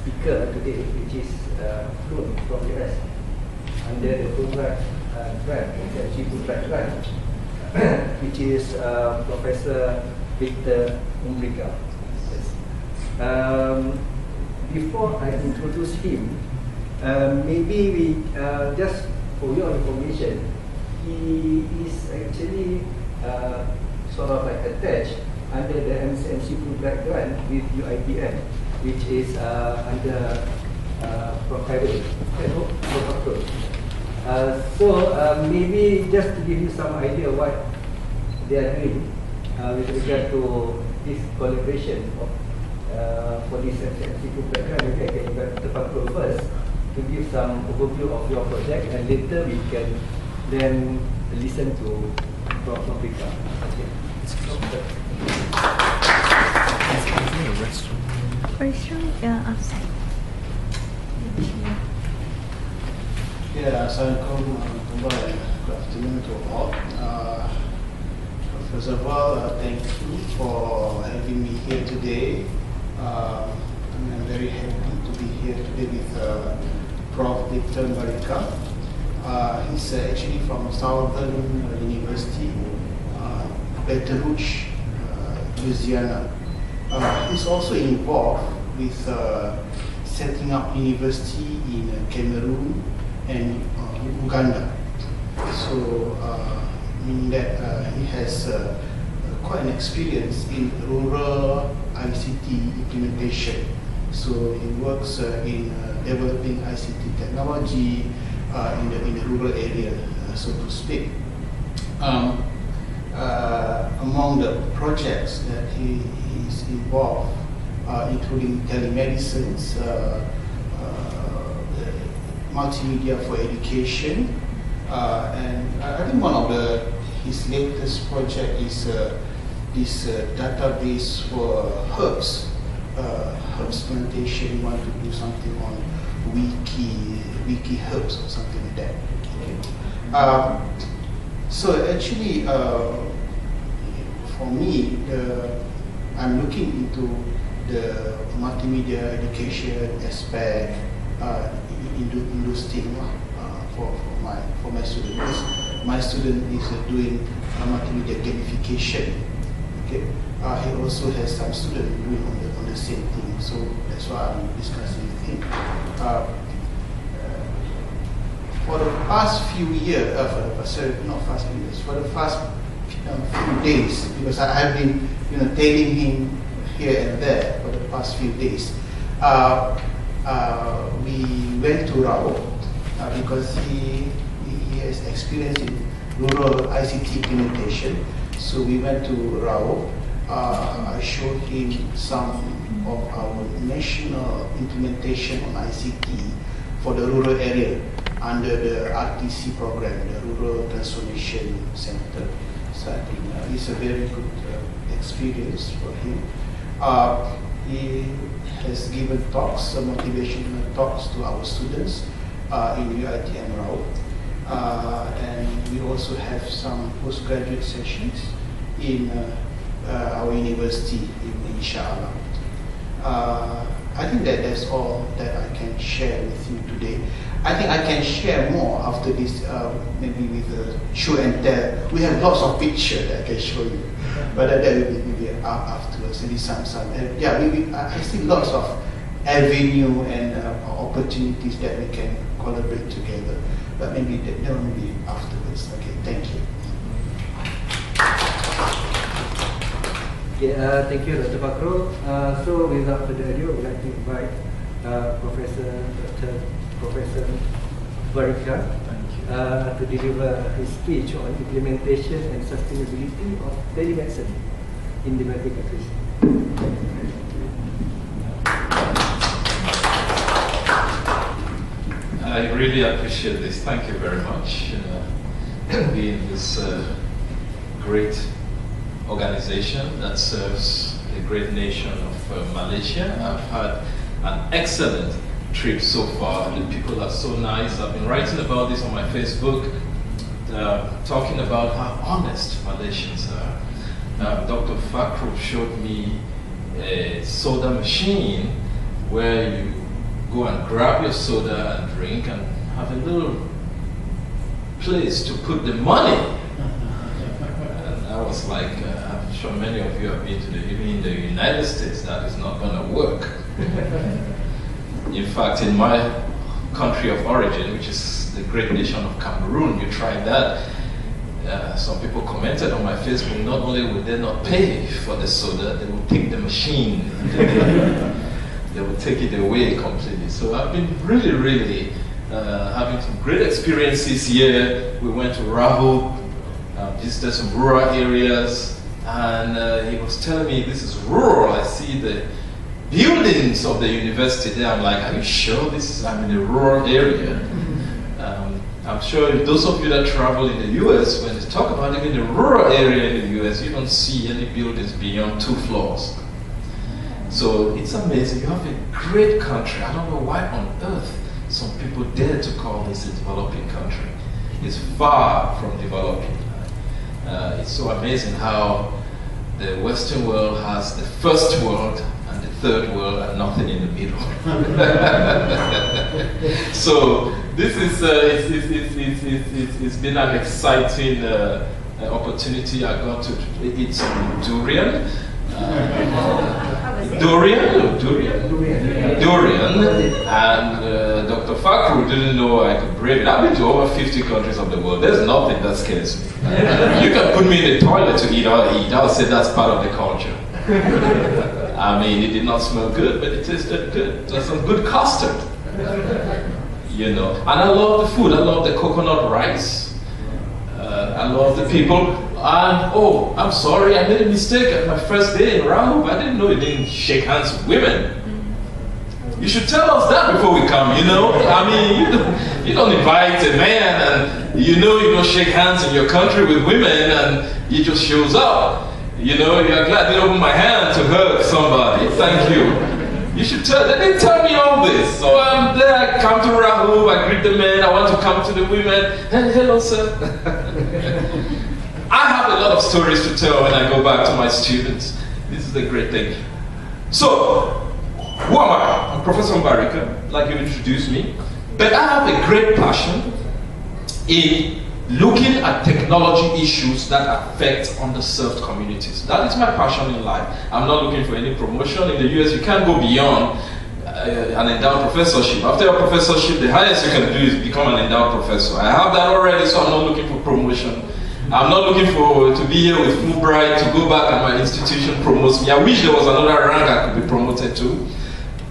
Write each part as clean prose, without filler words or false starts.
speaker today, which is flown from US under the Fulbright grant, SEPT Fulbright grant, which is Professor W.Mbarika. Yes. Before I introduce him, maybe we just for your information, he is actually sort of like attached under the MCMC Fulbright grant with UITM, which is under Prof. So maybe just to give you some idea what they are doing with regard to this collaboration of, for this MCMC Fulbright grant, maybe I can invite Dr. Fakhrul first to give some overview of your project, and later we can then listen to Prof. W.Mbarika. Okay. Restroom outside. Yeah, assalamualaikum warahmatullahi wabarakatuh. Good afternoon to all. First of all, thank you for having me here today. I'm very happy to be here today with Prof. W.Mbarika. He's actually from Southern University, Baton Rouge, Louisiana. He's also involved with setting up university in Cameroon and Uganda. So, meaning that he has quite an experience in rural ICT implementation. So he works in developing ICT technology in the rural area, so to speak. Among the projects that he is involved, including Tele-Medicine, multimedia for education, and I think one of his latest project is this database for herbs plantation. He want to do something on wiki herbs or something like that. Okay. So actually, for me, I'm looking into the multimedia education aspect in those things for my students. My student is doing multimedia gamification. Okay, he also has some students doing on the same thing. So that's why I'm discussing with him. For the past few years, for the past few days, because I've been telling him here and there for the past few days. We went to Rao because he has experience in rural ICT implementation. So we went to Rao. I showed him some of our national implementation on ICT for the rural area under the RTC program, the Rural Transformation Center. So I think it's a very good experience for him. He has given talks, motivational talks to our students in UITM Rao. And we also have some postgraduate sessions in our university, inshallah. I think that's all that I can share with you today. I think I can share more after this, maybe with a show and tell. We have lots of pictures that I can show you, but that will be maybe afterwards. Maybe some. Yeah, I see lots of avenue and opportunities that we can collaborate together. But maybe that will be afterwards. Okay, thank you. Okay, thank you, Dr. Fakhrul. So without further ado, I would like to invite Professor W.Mbarika to deliver his speech on implementation and sustainability of telemedicine in developing countries. I really appreciate this. Thank you very much. Being this great organization that serves the great nation of Malaysia. I've had an excellent trip so far. The people are so nice. I've been writing about this on my Facebook, talking about how honest Malaysians are. Dr. Fakhrul showed me a soda machine where you go and grab your soda and drink and have a little place to put the money. And I was like, I'm sure many of you have been to even in the United States, that is not going to work. In fact, in my country of origin, which is the great nation of Cameroon, you tried that. Some people commented on my Facebook, not only would they not pay for the soda, they would take the machine. They would take it away completely. So I've been really having some great experiences here. We went to Rahul, visited some rural areas, and he was telling me, this is rural. I see the buildings of the university there. I'm like, are you sure I'm in a rural area? I'm sure those of you that travel in the US, when they talk about even the rural area in the US, you don't see any buildings beyond 2 floors. So it's amazing. You have a great country. I don't know why on earth some people dare to call this a developing country. It's far from developing. It's so amazing how the Western world has the first world and the third world and nothing in the middle. So this is it's been an exciting opportunity. I got to eat some durian. Durian, and Dr. Fakru didn't know I could brave it. I've been to over 50 countries of the world. There's nothing that scares me. You can put me in the toilet to eat, I'll eat. I'll say that's part of the culture. I mean, it did not smell good, but it tasted good. There's some good custard. You know, and I love the food. I love the coconut rice. I love the people. And oh, I'm sorry, I made a mistake at my first day in Rahul. I didn't know you didn't shake hands with women. You should tell us that before we come, you know? I mean, you don't invite a man and you know you don't shake hands in your country with women and he just shows up. You know, you're glad they opened my hand to hug somebody. Thank you. You should tell, they didn't tell me all this. So I'm there, I come to Rahul, I greet the men, I want to come to the women. And hello, sir. I have a lot of stories to tell when I go back to my students. This is the great thing. So, who am I? I'm Professor Mbarika, like you introduced me. But I have a great passion in looking at technology issues that affect underserved communities. That is my passion in life. I'm not looking for any promotion. In the US, you can't go beyond an endowed professorship. After a professorship, the highest you can do is become an endowed professor. I have that already, so I'm not looking for promotion. I'm not looking to be here with Fulbright, to go back and my institution promotes me. I wish there was another rank I could be promoted to.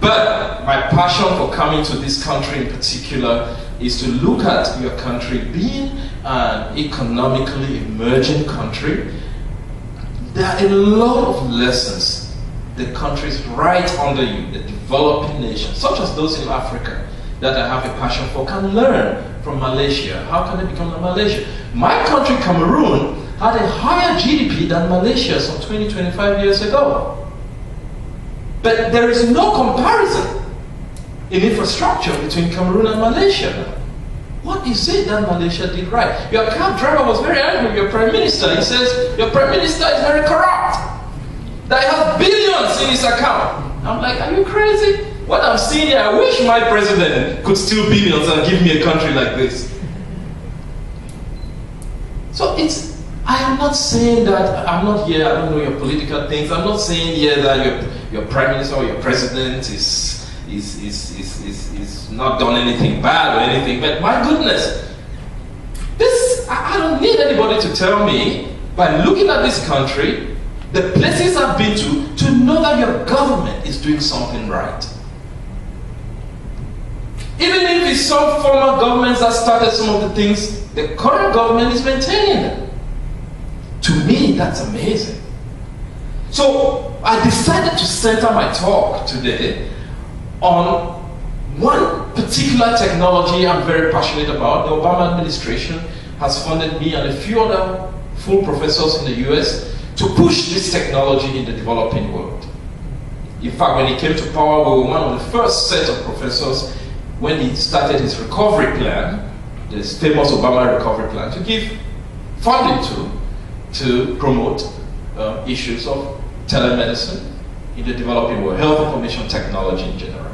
But my passion for coming to this country in particular is to look at your country being an economically emerging country. There are a lot of lessons the countries right under you, the developing nations, such as those in Africa, that I have a passion for, can learn from Malaysia. How can they become like Malaysia? My country, Cameroon, had a higher GDP than Malaysia some 20, 25 years ago. But there is no comparison in infrastructure between Cameroon and Malaysia now. What is it that Malaysia did right? Your cab driver was very angry with your prime minister. He says, your prime minister is very corrupt. That he has billions in his account. I'm like, are you crazy? What I'm seeing here, I wish my president could steal billions and give me a country like this. So I am not saying that, I'm not here, I don't know your political things. I'm not saying here that your prime minister or your president is not done anything bad or anything, but my goodness, I don't need anybody to tell me, by looking at this country, the places I've been to know that your government is doing something right. Even if it's some former governments that started some of the things, the current government is maintaining them. To me, that's amazing. So I decided to center my talk today on one particular technology I'm very passionate about. The Obama administration has funded me and a few other full professors in the US to push this technology in the developing world. In fact, when he came to power, we were one of the first set of professors when he started his recovery plan, this famous Obama recovery plan, to give funding to promote issues of telemedicine in the developing world, health information technology in general.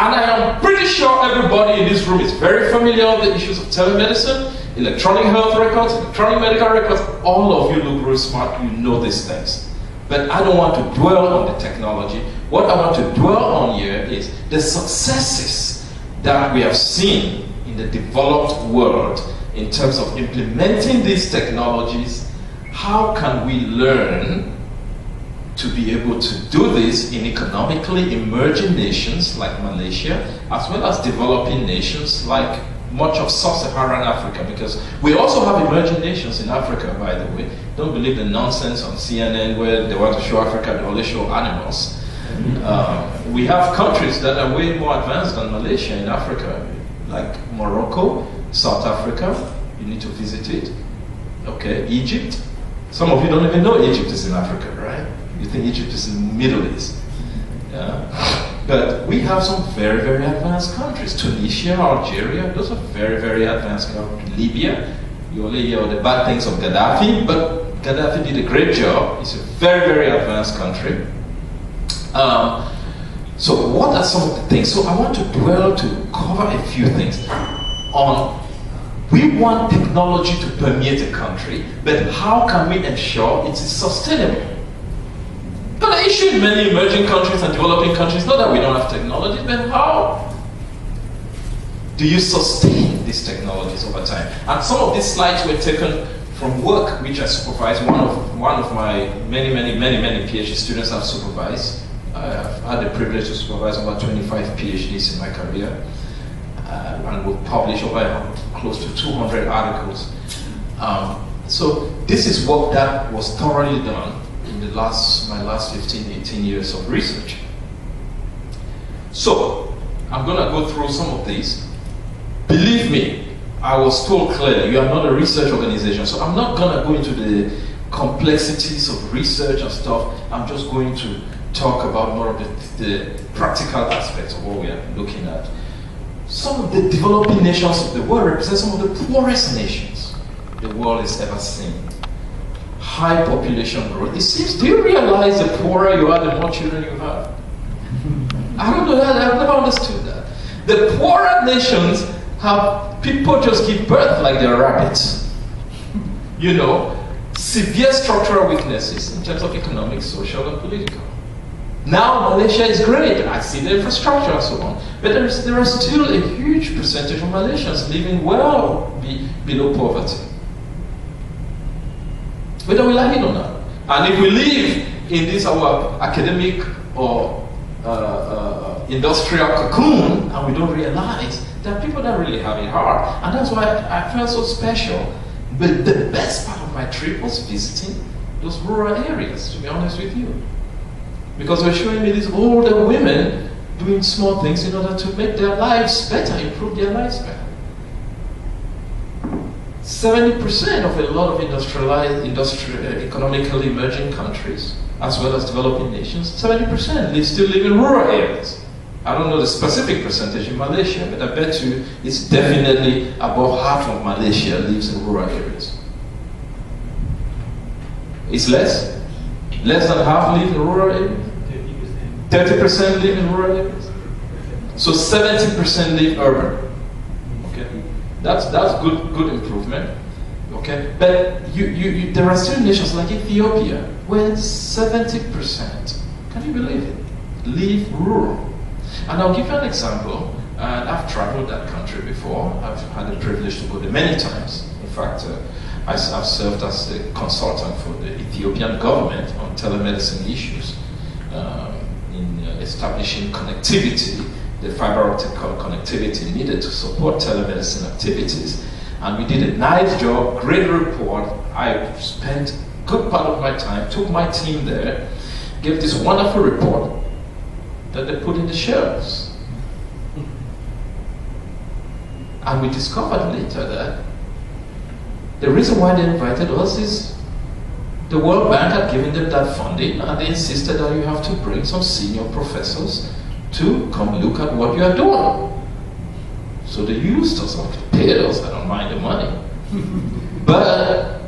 And I am pretty sure everybody in this room is very familiar with the issues of telemedicine, electronic health records, electronic medical records. All of you look really smart, you know these things. But I don't want to dwell on the technology. What I want to dwell on here is the successes that we have seen in the developed world in terms of implementing these technologies. How can we learn to be able to do this in economically emerging nations like Malaysia, as well as developing nations like much of sub-Saharan Africa, because we also have emerging nations in Africa, by the way. Don't believe the nonsense on CNN where they want to show Africa, they only show animals. We have countries that are way more advanced than Malaysia in Africa, like Morocco, South Africa. You need to visit it. Okay, Egypt. Some of you don't even know Egypt is in Africa, right? You think Egypt is in the Middle East. Yeah. But we have some very, very advanced countries. Tunisia, Algeria, those are very, very advanced countries. Libya, you only hear the bad things of Gaddafi, but Gaddafi did a great job. It's a very, very advanced country. So what are some of the things? So I want to dwell to cover a few things on, we want technology to permeate a country, but how can we ensure it is sustainable? But the issue in many emerging countries and developing countries, not that we don't have technology, but how do you sustain these technologies over time? And some of these slides were taken from work which I supervised. One of my many PhD students I've supervised. I've had the privilege to supervise about 25 PhDs in my career, and we'll publish over close to 200 articles. So this is work that was thoroughly done in my last 15, 18 years of research. So I'm going to go through some of these. Believe me, I was told clearly, you are not a research organization, so I'm not going to go into the complexities of research and stuff. I'm just going to talk about more of the practical aspects of what we are looking at. Some of the developing nations of the world represent some of the poorest nations the world has ever seen. High population growth. It seems, do you realize the poorer you are, the more children you have? I don't know that, I've never understood that. The poorer nations have people just give birth like they're rabbits. You know, severe structural weaknesses in terms of economic, social, and political. Now Malaysia is great. I see the infrastructure and so on. But there are still a huge percentage of Malaysians living well below poverty. Whether we like it or not. And if we live in this our academic or industrial cocoon and we don't realize, there are people that really have it hard. And that's why I felt so special. But the best part of my trip was visiting those rural areas, to be honest with you. Because they're showing me these older women doing small things in order to make their lives better, improve their lives better. 70% of a lot of economically emerging countries, as well as developing nations, 70% still live in rural areas. I don't know the specific percentage in Malaysia, but I bet you it's definitely above half of Malaysia lives in rural areas. It's less? Less than half live in rural areas? 30% live in rural areas? So 70% live urban. Okay, that's good improvement. Okay, but there are still nations like Ethiopia where 70%, can you believe it, live rural. And I'll give you an example. I've traveled that country before. I've had the privilege to go there many times. In fact, I've served as a consultant for the Ethiopian government on telemedicine issues in establishing connectivity, the fiber optic connectivity needed to support telemedicine activities. And we did a nice job, great report. I spent a good part of my time, took my team there, gave this wonderful report that they put in the shelves. And we discovered later that the reason why they invited us is the World Bank had given them that funding, and they insisted that you have to bring some senior professors to come look at what you are doing. So they used us, paid us, I don't mind the money. But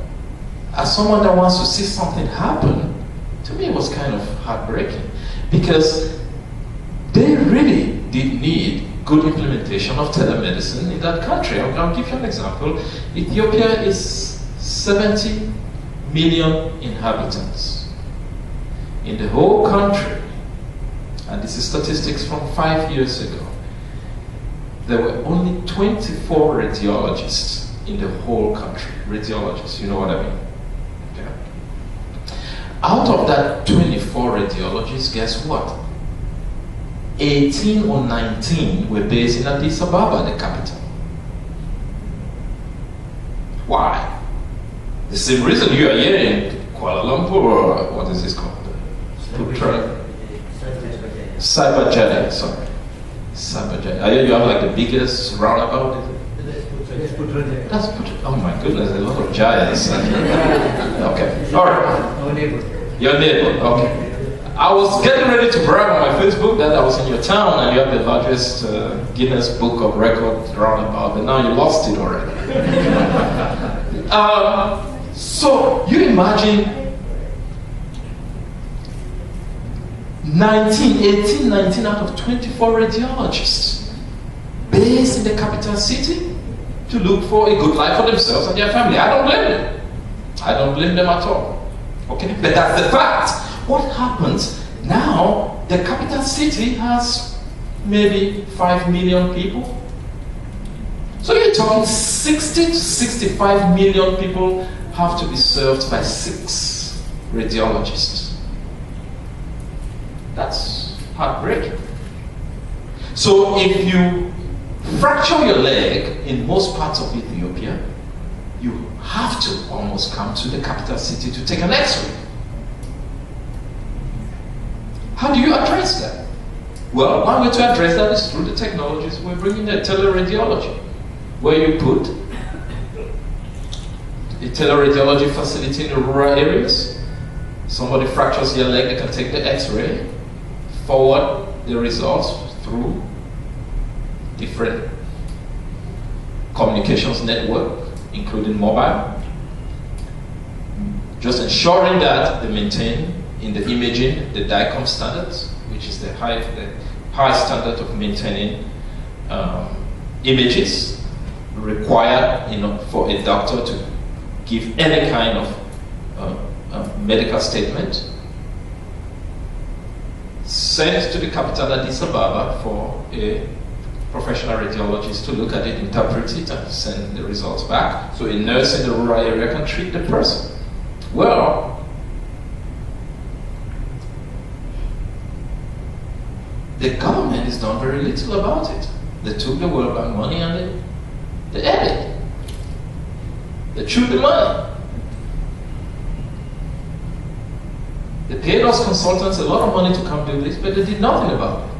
as someone that wants to see something happen, to me it was kind of heartbreaking, because they really did need good implementation of telemedicine in that country. I'll give you an example. Ethiopia is 70 million inhabitants. In the whole country, and this is statistics from 5 years ago, there were only 24 radiologists in the whole country. Radiologists, you know what I mean? Okay. Out of that 24 radiologists, guess what? 18 or 19 were based in Addis Ababa, the capital. Why? The same reason you are here in Kuala Lumpur, or what is this called? Cyberjaya, sorry. Cyberjaya. You have like the biggest roundabout? That's oh my goodness, a lot of giants. Okay, all right. Your neighbor, okay. I was getting ready to brag on my Facebook that I was in your town and you have the largest Guinness Book of Records roundabout, but now you lost it already. So you imagine 19 out of 24 radiologists based in the capital city to look for a good life for themselves and their family. I don't blame them. I don't blame them at all. Okay, but that's the fact. What happens now? The capital city has maybe 5 million people. So you're talking 60 to 65 million people have to be served by 6 radiologists. That's heartbreaking. So if you fracture your leg in most parts of Ethiopia, you have to almost come to the capital city to take an X-ray. How do you address that? Well, one way to address that is through the technologies we're bringing the teleradiology, where you put a teleradiology facility in the rural areas. Somebody fractures their leg, they can take the X-ray, forward the results through different communications network, including mobile, just ensuring that they maintain in the imaging the DICOM standards, which is the high standard of maintaining images required for a doctor to give any kind of medical statement, sent to the capital Addis Ababa for a professional radiologist to look at it, interpret it, and send the results back. So a nurse in the rural area can treat the person. Well, the government has done very little about it. They took the World Bank money and they added. They chewed the money. They paid us consultants a lot of money to come do this, but they did nothing about it.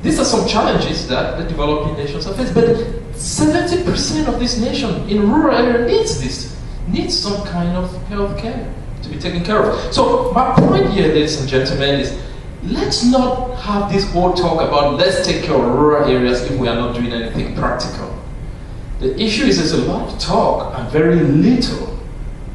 These are some challenges that the developing nations are facing, but 70% of this nation in rural area needs some kind of health care to be taken care of. So my point here, ladies and gentlemen, is let's not have this whole talk about let's take care of rural areas if we are not doing anything practical. The issue is there's a lot of talk and very little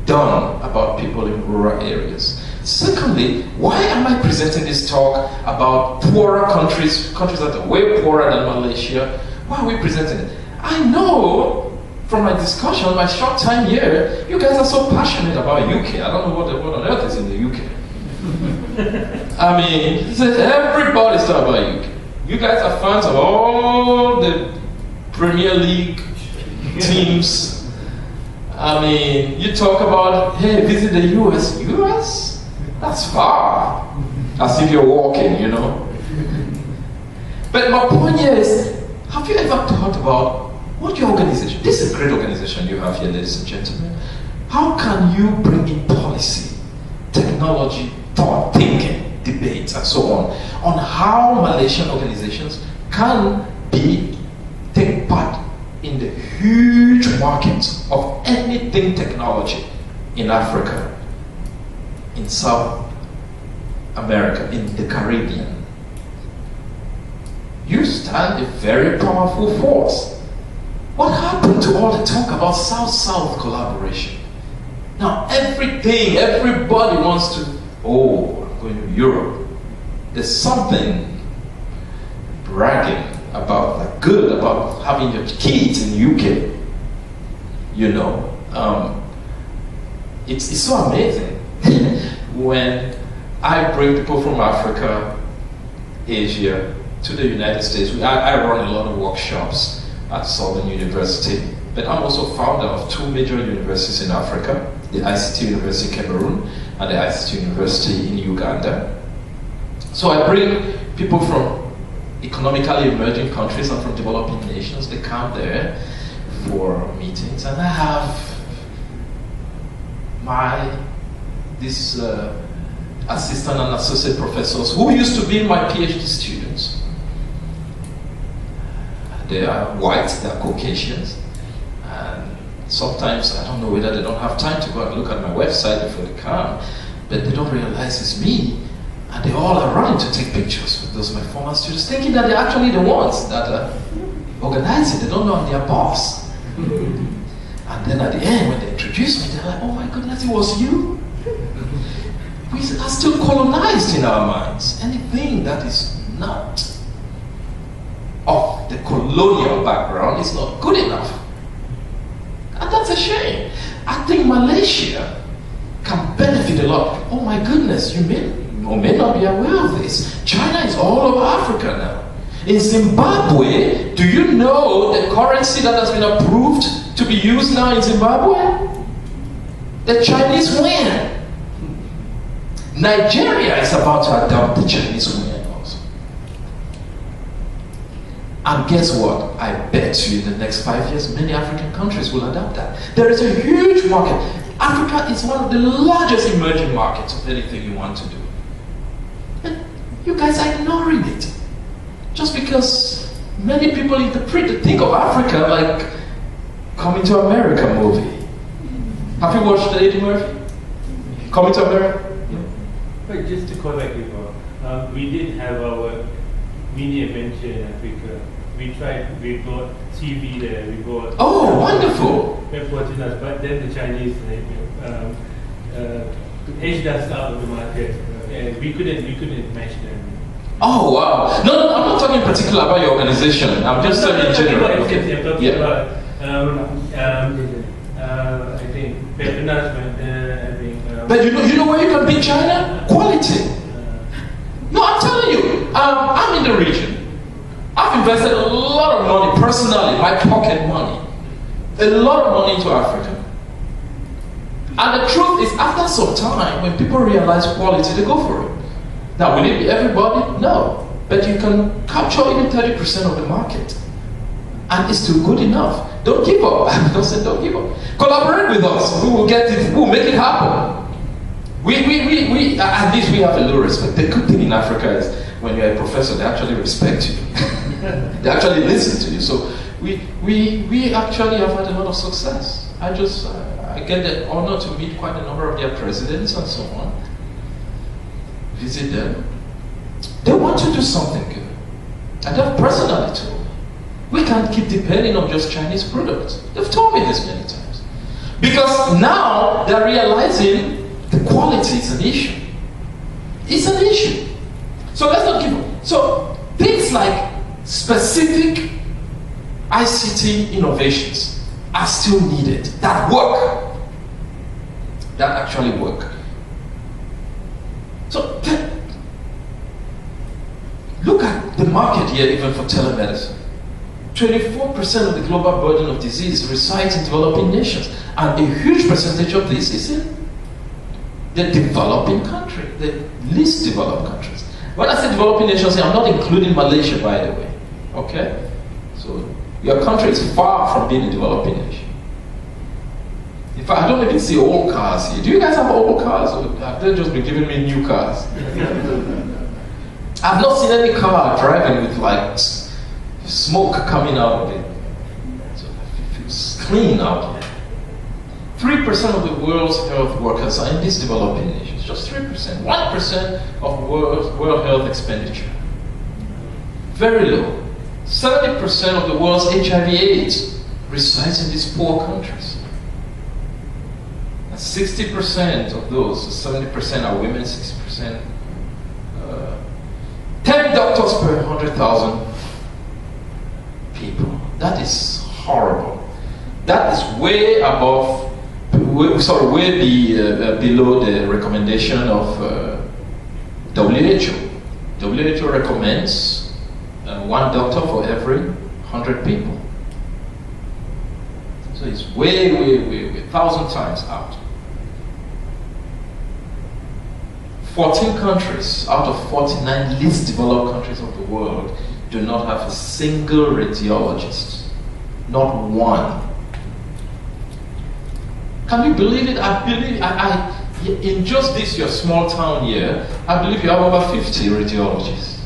done about people in rural areas. Secondly, why am I presenting this talk about poorer countries that are way poorer than Malaysia? Why are we presenting it? I know from my discussion, my short time here, you guys are so passionate about UK. I don't know what on earth is in the UK. I mean, everybody's talking about UK. You guys are fans of all the Premier League teams. I mean, you talk about, hey, visit the US. US? That's far. As if you're walking, you know. But my point here is, have you ever thought about what your organization, this is a great organization you have here, ladies and gentlemen. How can you bring in policy, technology, thought, thinking, debates, and so on how Malaysian organizations can take part in the huge markets of anything technology in Africa, in South America, in the Caribbean. You stand a very powerful force. What happened to all the talk about South-South collaboration? Now everybody wants to, oh, I'm going to Europe. There's something bragging about, like, good about having your kids in the UK. You know, it's so amazing when I bring people from Africa, Asia, to the United States. I run a lot of workshops at Southern University, but I'm also founder of two major universities in Africa, the ICT University Cameroon and the ICT University in Uganda. So I bring people from economically emerging countries and from developing nations. They come there for meetings, and I have these assistant and associate professors who used to be my PhD students. They are white, they are Caucasians, and sometimes I don't know whether they don't have time to go and look at my website before they come, but they don't realize it's me, and they all are running to take pictures with those my former students, thinking that they're actually the ones that are organizing. They don't know I'm their boss. And then at the end, when they introduce me, they're like, oh my goodness, it was you? We are still colonized in our minds. Anything that is not of the colonial background is not good enough. And that's a shame. I think Malaysia can benefit a lot. Oh my goodness, you may or may not be aware of this. China is all over Africa now. In Zimbabwe, do you know the currency that has been approved to be used now in Zimbabwe? The Chinese yuan. Nigeria is about to adopt the Chinese yuan also. And guess what? I bet you in the next 5 years, many African countries will adopt that. There is a huge market. Africa is one of the largest emerging markets of anything you want to do. And you guys are ignoring it. Just because many people think of Africa like Coming to America movie. Have you watched the Eddie Murphy? Coming to America? But just to correct you, we did have our mini adventure in Africa. We bought TV there, we bought... Oh, wonderful! Fortunate, but then the Chinese edged us out of the market. And we couldn't match them. Oh wow! No, I'm not talking in particular about your organization. I'm just saying in general. I'm talking about I think management. But you know where you can beat China? Quality. No, I'm telling you. I'm in the region. I've invested a lot of money personally, my pocket money, a lot of money into Africa. And the truth is, after some time, when people realize quality, they go for it. Now, will it be everybody? No. But you can capture even 30% of the market. And it's still good enough. Don't give up. Don't say don't give up. Collaborate with us. We will get it. We will make it happen. We at least we have a little respect. The good thing in Africa is when you're a professor, they actually respect you. They actually listen to you. So we actually have had a lot of success. I get the honor to meet quite a number of their presidents and so on. Visit them. They want to do something good. And they've personally told me, we can't keep depending on just Chinese products. They've told me this many times. Because now they're realizing the quality is an issue. It's an issue. So let's not give up. So things like specific ICT innovations are still needed that work. That actually work. So look at the market here even for telemedicine. 24% of the global burden of disease resides in developing nations, and a huge percentage of this is in the developing country, the least developed countries. When I say developing nations, I'm not including Malaysia, by the way. Okay? So your country is far from being a developing nation. In fact, I don't even see old cars here. Do you guys have old cars, or have they just been giving me new cars? I've not seen any car driving with like smoke coming out of it. So it feels clean out here. 3% of the world's health workers are in these developing nations. Just 3%. 1% of world health expenditure. Very low. 70% of the world's HIV/AIDS resides in these poor countries. And 60% of those, 70% are women, 60%. 10 doctors per 100,000 That is way above, below the recommendation of WHO. WHO recommends one doctor for every 100 people. So it's way 1,000 times out. 14 countries out of 49 least developed countries of the world do not have a single radiologist. Not one. Can you believe it? I believe, in just this your small town here, I believe you have over 50 radiologists,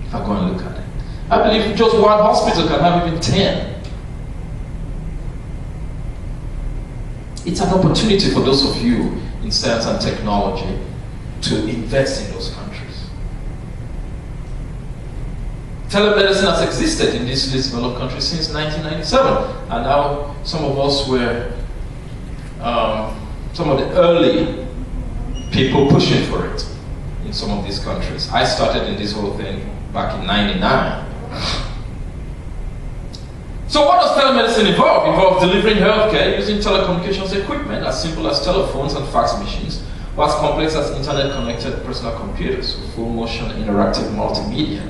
if I go and look at it. I believe just one hospital can have even 10. It's an opportunity for those of you in science and technology to invest in those countries. Telemedicine has existed in these least developed countries since 1997, and now some of us were some of the early people pushing for it in some of these countries. I started in this whole thing back in '99. So what does telemedicine involve? It involves delivering healthcare using telecommunications equipment as simple as telephones and fax machines, or as complex as internet-connected personal computers with full motion interactive multimedia.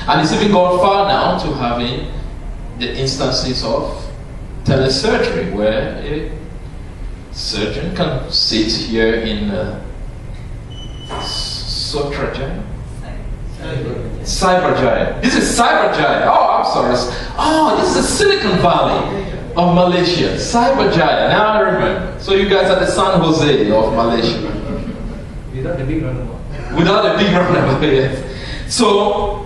And it's even gone far now to having the instances of telesurgery, where a surgeon can sit here in Cyberjaya. This is Cyberjaya. Oh, I'm sorry. Oh, this is the Silicon Valley of Malaysia. Cyberjaya. Now I remember. So you guys are the San Jose of Malaysia. Without the big roundabout. Without the big roundabout, yes. So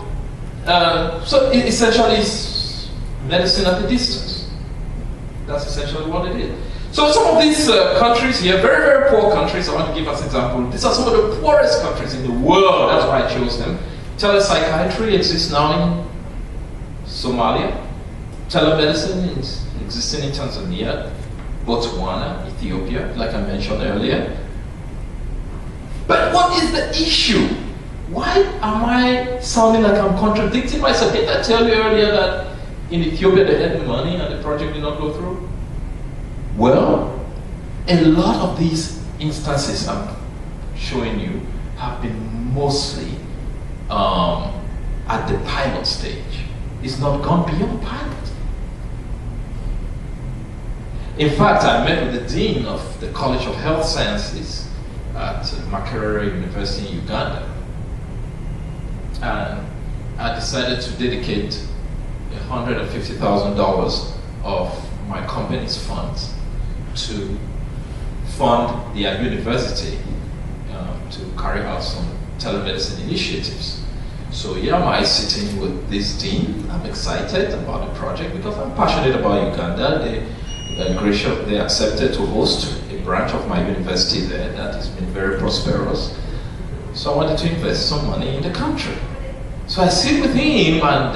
it essentially is medicine at a distance. That's essentially what it is. So some of these countries here, very, very poor countries, I want to give us an example. These are some of the poorest countries in the world. That's why I chose them. Telepsychiatry exists now in Somalia. Telemedicine is existing in Tanzania, Botswana, Ethiopia, like I mentioned earlier. But what is the issue? Why am I sounding like I'm contradicting myself? Didn't I tell you earlier that in Ethiopia they had the money and the project did not go through? Well, a lot of these instances I'm showing you have been mostly at the pilot stage. It's not gone beyond pilot. In fact, I met with the Dean of the College of Health Sciences at Makerere University in Uganda. And I decided to dedicate $150,000 of my company's funds to fund their university to carry out some telemedicine initiatives. So here am I sitting with this dean. I'm excited about the project because I'm passionate about Uganda. They accepted to host a branch of my university there that has been very prosperous. So I wanted to invest some money in the country. So I sit with him, and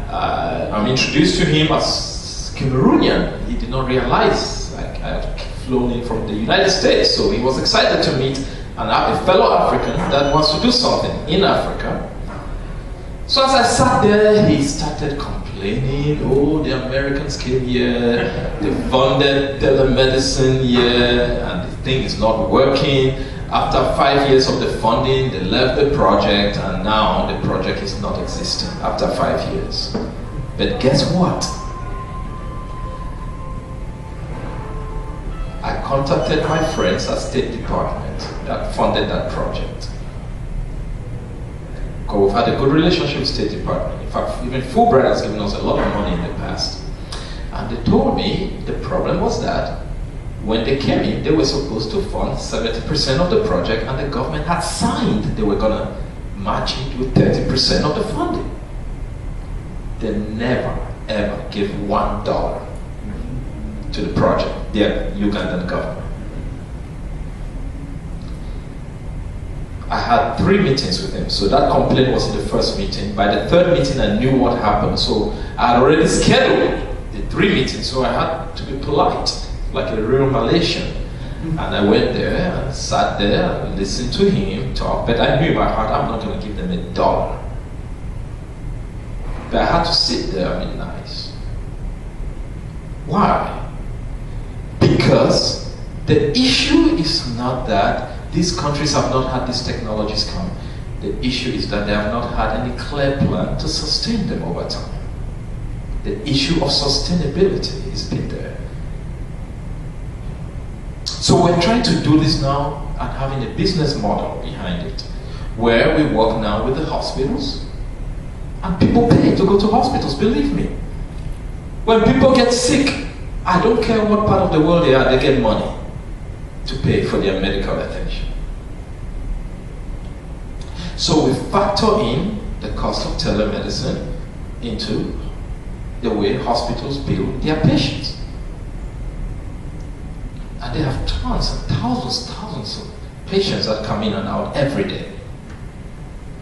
I'm introduced to him as Cameroonian. He did not realize I had flown in from the United States, so he was excited to meet a fellow African that wants to do something in Africa. So as I sat there, he started complaining, oh, the Americans came here, they funded telemedicine here, and the thing is not working. After 5 years of the funding, they left the project, and now the project is not existing after 5 years. But guess what? I contacted my friends at State Department that funded that project. Because we've had a good relationship with State Department. In fact, even Fulbright has given us a lot of money in the past. And they told me the problem was that when they came in, they were supposed to fund 70% of the project, and the government had signed they were going to match it with 30% of the funding. They never, ever gave $1 to the project, the Ugandan government. I had 3 meetings with him, so that complaint was in the first meeting. By the 3rd meeting, I knew what happened, so I had already scheduled the 3 meetings, so I had to be polite, like a real Malaysian. And I went there and sat there and listened to him talk, but I knew in my heart I'm not going to give them $1. But I had to sit there and be nice. Why? Because the issue is not that these countries have not had these technologies come. The issue is that they have not had any clear plan to sustain them over time. The issue of sustainability has been there. So we're trying to do this now and having a business model behind it, where we work now with the hospitals, and people pay to go to hospitals, believe me. When people get sick, I don't care what part of the world they are, they get money to pay for their medical attention. So we factor in the cost of telemedicine into the way hospitals bill their patients. And they have tons and thousands of patients that come in and out every day.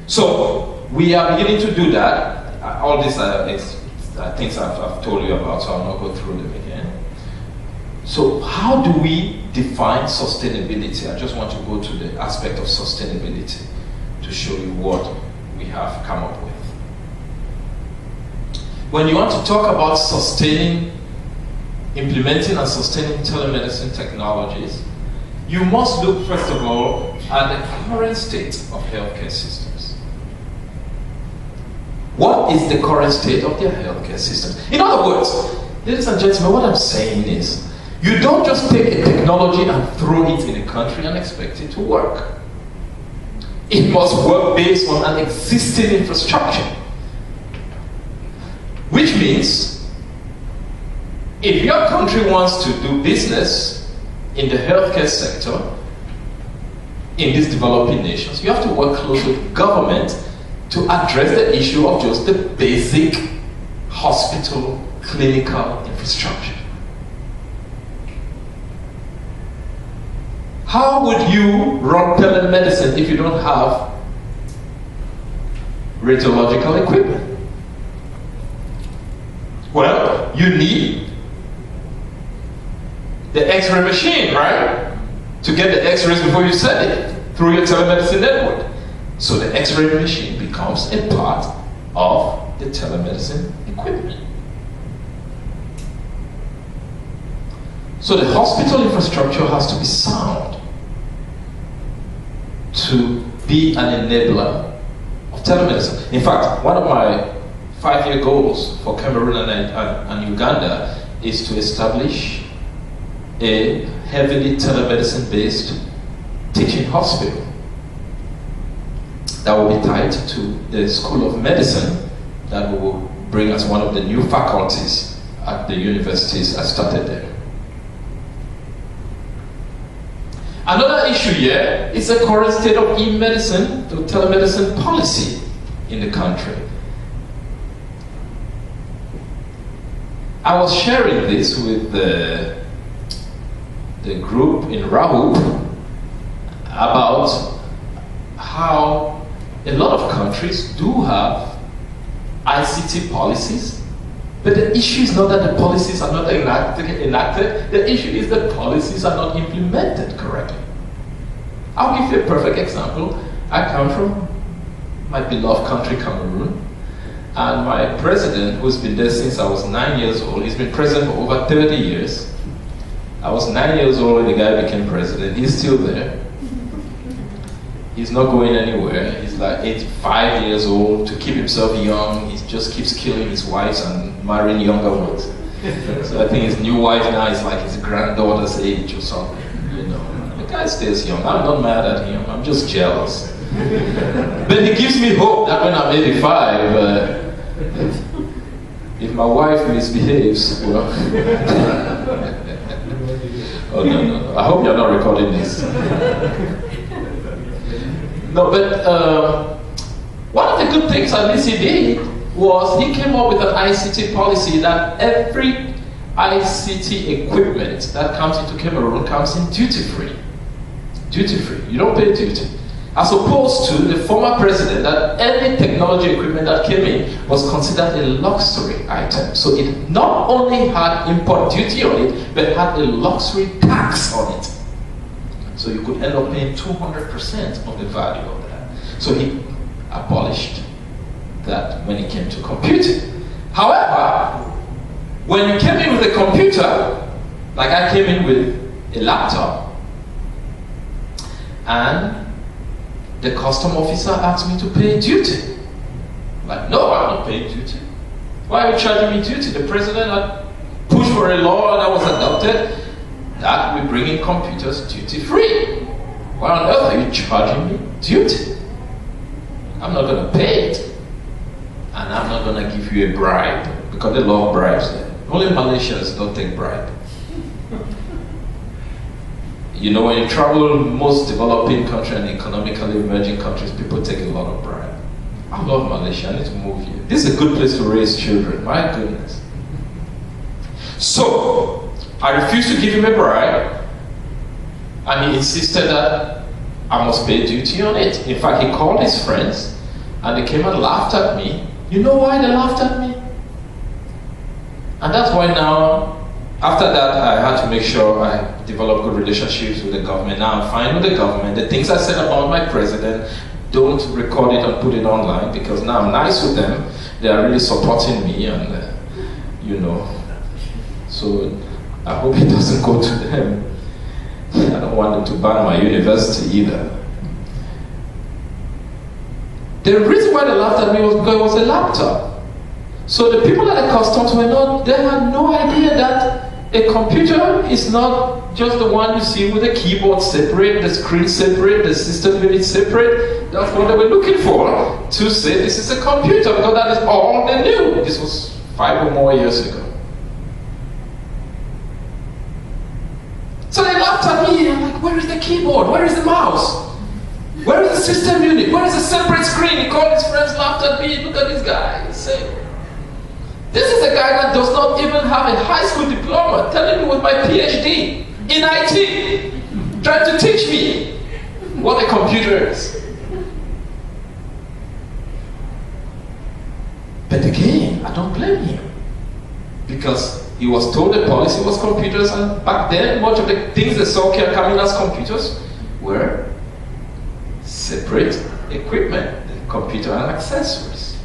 So we are beginning to do that. All these are things I've told you about, so I'll not go through them again. So how do we define sustainability? I just want to go to the aspect of sustainability to show you what we have come up with. When you want to talk about implementing and sustaining telemedicine technologies, you must look first of all at the current state of healthcare systems. What is the current state of their healthcare systems? In other words, ladies and gentlemen, what I'm saying is, you don't just take a technology and throw it in a country and expect it to work. It must work based on an existing infrastructure. Which means, if your country wants to do business in the healthcare sector in these developing nations, you have to work closely with government to address the issue of just the basic hospital clinical infrastructure. How would you run telemedicine if you don't have radiological equipment? Well, you need the X-ray machine, right? To get the X-rays before you send it through your telemedicine network. So the X-ray machine becomes a part of the telemedicine equipment. So the hospital infrastructure has to be sound to be an enabler of telemedicine. In fact, one of my 5-year goals for Cameroon and Uganda is to establish a heavily telemedicine-based teaching hospital that will be tied to the School of Medicine that will bring as one of the new faculties at the universities I started there. Another issue here is the current state of e-medicine to telemedicine policy in the country. I was sharing this with the group in Rahub about how a lot of countries do have ICT policies, but the issue is not that the policies are not enacted, the issue is that policies are not implemented correctly. I'll give you a perfect example. I come from my beloved country, Cameroon, and my president, who's been there since I was 9 years old, he's been president for over 30 years. I was 9 years old when the guy became president. He's still there. He's not going anywhere. He's like 85 years old. To keep himself young, he just keeps killing his wives and marrying younger ones. So I think his new wife now is like his granddaughter's age or something, you know. The guy stays young. I'm not mad at him. I'm just jealous. But it gives me hope that when I'm 85, if my wife misbehaves, well... Oh, no. I hope you're not recording this. No, but one of the good things at least he did was he came up with an ICT policy that every ICT equipment that comes into Cameroon comes in duty-free. Duty-free. You don't pay duty. As opposed to the former president, that any technology equipment that came in was considered a luxury item. So it not only had import duty on it, but had a luxury tax on it. So you could end up paying 200% of the value of that. So he abolished that when it came to computing. However, When you came in with a computer, like I came in with a laptop, and the custom officer asked me to pay duty. Like, no, I'm not paying duty. Why are you charging me duty? The president had pushed for a law that was adopted that we bring in computers duty-free. Why on earth are you charging me duty? I'm not going to pay it. And I'm not going to give you a bribe, because the law bribes there. Only Malaysians don't take bribe. You know, when you travel most developing countries and economically emerging countries, people take a lot of bribe. I love Malaysia, I need to move here. This is a good place to raise children, my goodness. So, I refused to give him a bribe, and he insisted that I must pay duty on it. In fact, he called his friends, and they came and laughed at me. You know why they laughed at me? And that's why now, after that, I had to make sure I develop good relationships with the government. Now I'm fine with the government. The things I said about my president, don't record it and put it online, because now I'm nice with them. They are really supporting me, and you know. So I hope it doesn't go to them. I don't want them to ban my university either. The reason why they laughed at me was because it was a laptop. So the people at the customs were not, they had no idea that a computer is not just the one you see with the keyboard separate, the screen separate, the system unit separate. That's what they were looking for, to say this is a computer, because that is all they knew. This was 5 or more years ago. So they laughed at me. I'm like, where is the keyboard? Where is the mouse? Where is the system unit? Where is the separate screen? He called his friends, laughed at me. Look at this guy. He said, this is a guy that does not even have a high school diploma, telling me with my PhD in IT, trying to teach me what a computer is. But again, I don't blame him, because he was told the policy was computers, and back then, much of the things they saw coming as computers were separate equipment, the computer and accessories.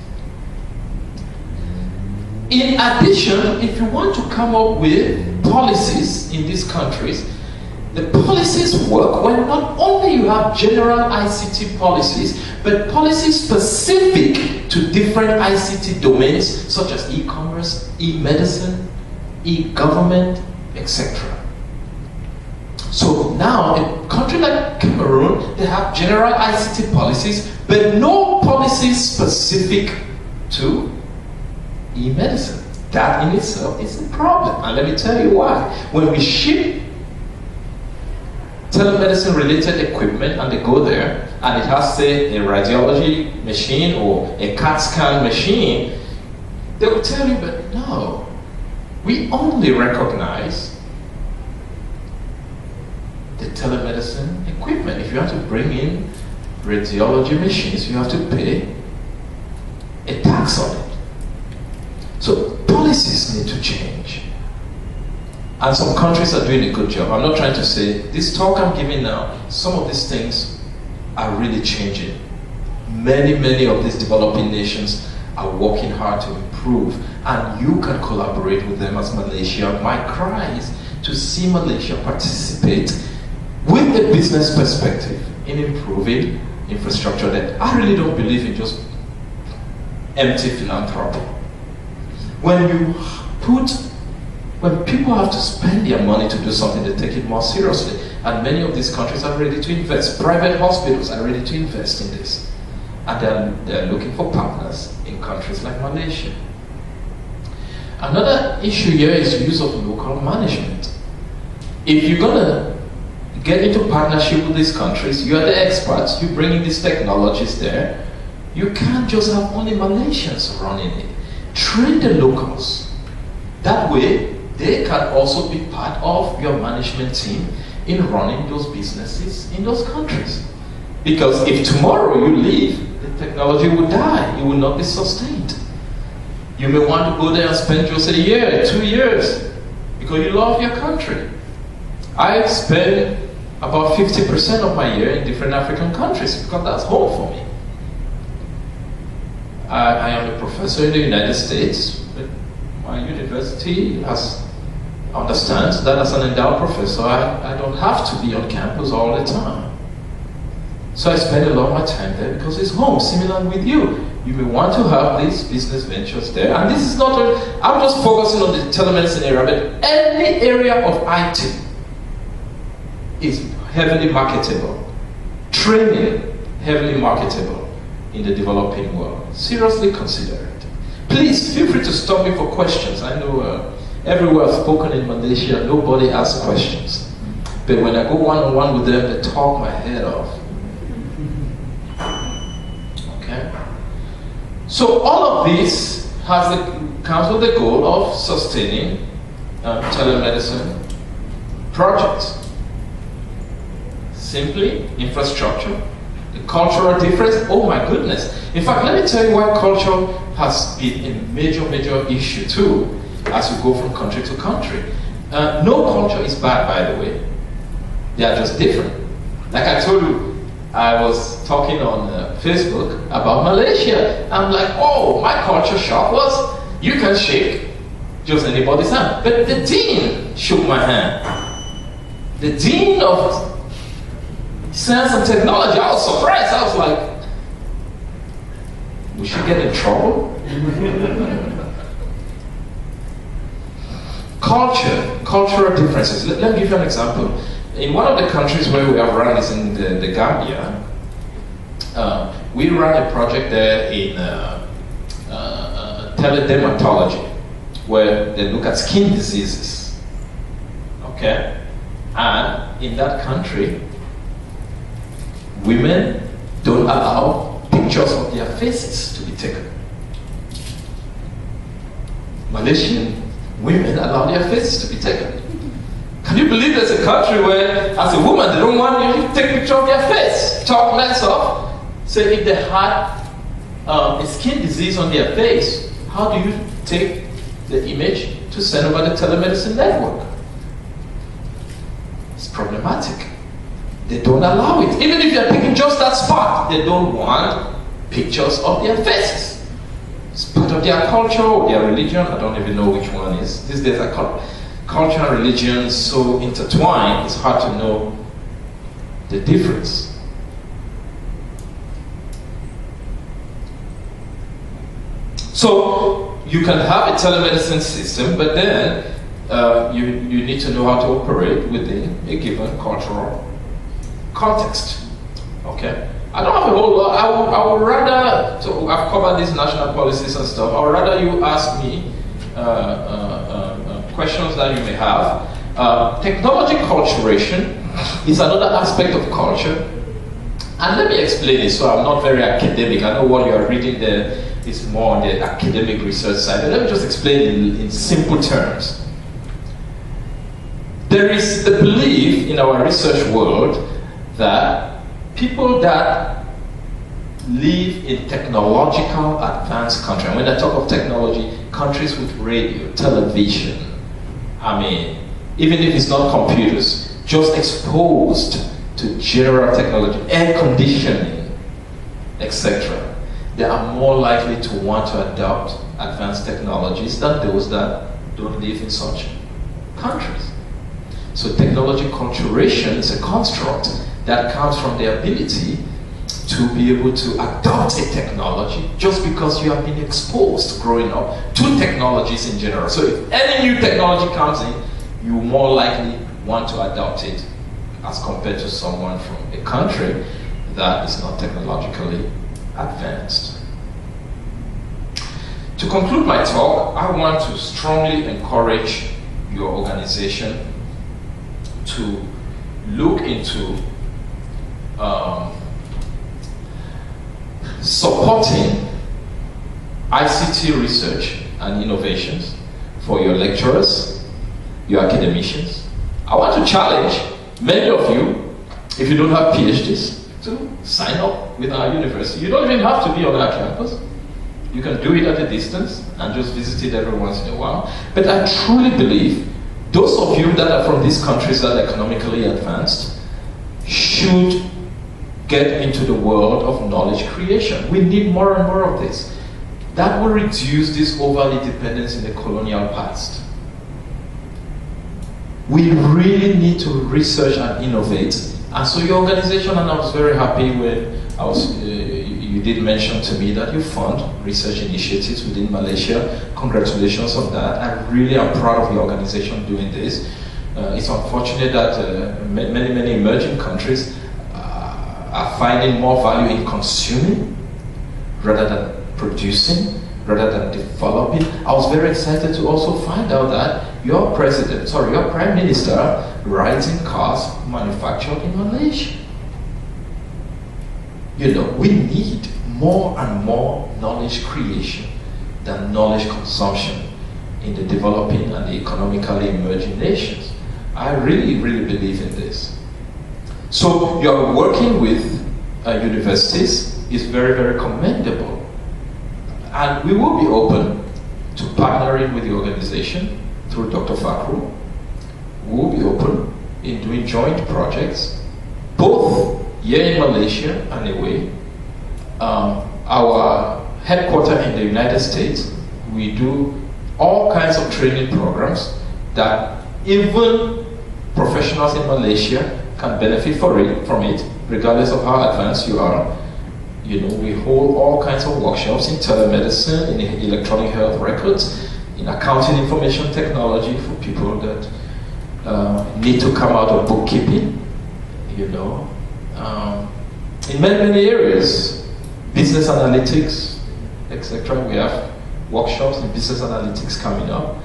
In addition, if you want to come up with policies in these countries, the policies work when not only you have general ICT policies, but policies specific to different ICT domains, such as e-commerce, e-medicine, e-government, etc. So now, a country like Cameroon, they have general ICT policies, but no policies specific to e-medicine. That in itself is a problem, and let me tell you why. When we ship telemedicine related equipment and they go there, and it has, say, a radiology machine or a CAT scan machine, they will tell you, but no, we only recognize the telemedicine equipment. If you have to bring in radiology machines, you have to pay a tax on it. So policies need to change. And some countries are doing a good job. I'm not trying to say, this talk I'm giving now, some of these things are really changing. Many of these developing nations are working hard to improve, and you can collaborate with them as Malaysia. My cry is to see Malaysia participate with a business perspective in improving infrastructure there. I really don't believe in just empty philanthropy. When people have to spend their money to do something, they take it more seriously. And many of these countries are ready to invest. Private hospitals are ready to invest in this. And they're looking for partners in countries like Malaysia. Another issue here is use of local management. If you're going to get into partnership with these countries, you are the experts, you bring in these technologies there, you can't just have only Malaysians running it. Train the locals. That way, they can also be part of your management team in running those businesses in those countries. Because if tomorrow you leave, the technology will die. It will not be sustained. You may want to go there and spend just a year, 2 years, because you love your country. I spend about 50% of my year in different African countries because that's home for me. I am a professor in the United States, but My university understands that as an endowed professor, I don't have to be on campus all the time. So I spend a lot of my time there because it's home, similar with you. You may want to have these business ventures there. And this is not, I'm just focusing on the telemedicine area, but any area of IT is heavily marketable. Training, heavily marketable in the developing world. Seriously consider it. Please feel free to stop me for questions. I know everywhere I've spoken in Malaysia, nobody asks questions. But when I go one-on-one with them, they talk my head off. Okay? So all of this comes with the goal of sustaining telemedicine projects. Simply, infrastructure, the cultural difference, oh my goodness. In fact, let me tell you why culture has been a major issue too, as we go from country to country. No culture is bad, by the way. They are just different. Like I told you, I was talking on Facebook about Malaysia. I'm like, oh, my culture shock was, you can shake just anybody's hand. But the dean shook my hand. The dean of Science and Technology, I was surprised. I was like, we should get in trouble? Cultural differences. Let me give you an example. In one of the countries where we have run is in the Gambia. We ran a project there in Tele-Dermatology, where they look at skin diseases. Okay? And in that country, women don't allow pictures of their faces to be taken. Malaysian women allow their faces to be taken. Can you believe there's a country where, as a woman, they don't want you to take a picture of their face? Talk less of. So if they had a skin disease on their face, how do you take the image to send over the telemedicine network? It's problematic. They don't allow it. Even if you're picking just that spot, they don't want pictures of their faces. It's part of their culture or their religion. I don't even know which one is. These days, culture and religion so intertwined, it's hard to know the difference. So you can have a telemedicine system, but then you need to know how to operate within a given cultural context. Okay? I don't have a whole lot. I would rather, so I've covered these national policies and stuff, I would rather you ask me questions that you may have. Technology culturation is another aspect of culture. And let me explain it so I'm not very academic. I know what you are reading there is more on the academic research side. But let me just explain in simple terms. There is the belief in our research world that people that live in technological advanced countries, and when I talk of technology, countries with radio, television, I mean, even if it's not computers, just exposed to general technology, air conditioning, etc., they are more likely to want to adopt advanced technologies than those that don't live in such countries. So technology culturation is a construct that comes from the ability to be able to adopt a technology just because you have been exposed growing up to technologies in general. So if any new technology comes in, you more likely want to adopt it as compared to someone from a country that is not technologically advanced. To conclude my talk, I want to strongly encourage your organization to look into supporting ICT research and innovations for your lecturers, your academicians. I want to challenge many of you, if you don't have PhDs, to sign up with our university. You don't even have to be on our campus. You can do it at a distance and just visit it every once in a while. But I truly believe those of you that are from these countries that are economically advanced should get into the world of knowledge creation. We need more and more of this. that will reduce this overly dependence in the colonial past. We really need to research and innovate. And so your organization, and I was very happy when you did mention to me that you fund research initiatives within Malaysia. Congratulations on that. I really am proud of your organization doing this. It's unfortunate that many emerging countries are finding more value in consuming rather than producing, rather than developing. I was very excited to also find out that your Prime Minister rides in cars manufactured in Malaysia. You know, we need more and more knowledge creation than knowledge consumption in the developing and the economically emerging nations. I really believe in this. So you're working with universities is very commendable. And we will be open to partnering with the organization through Dr. Fakru. We will be open in doing joint projects, both here in Malaysia and away. Our headquarters in the United States, we do all kinds of training programs that even professionals in Malaysia can benefit from it, regardless of how advanced you are. You know, we hold all kinds of workshops in telemedicine, in electronic health records, in accounting information technology for people that need to come out of bookkeeping, you know. In many areas, business analytics, etc. We have workshops in business analytics coming up,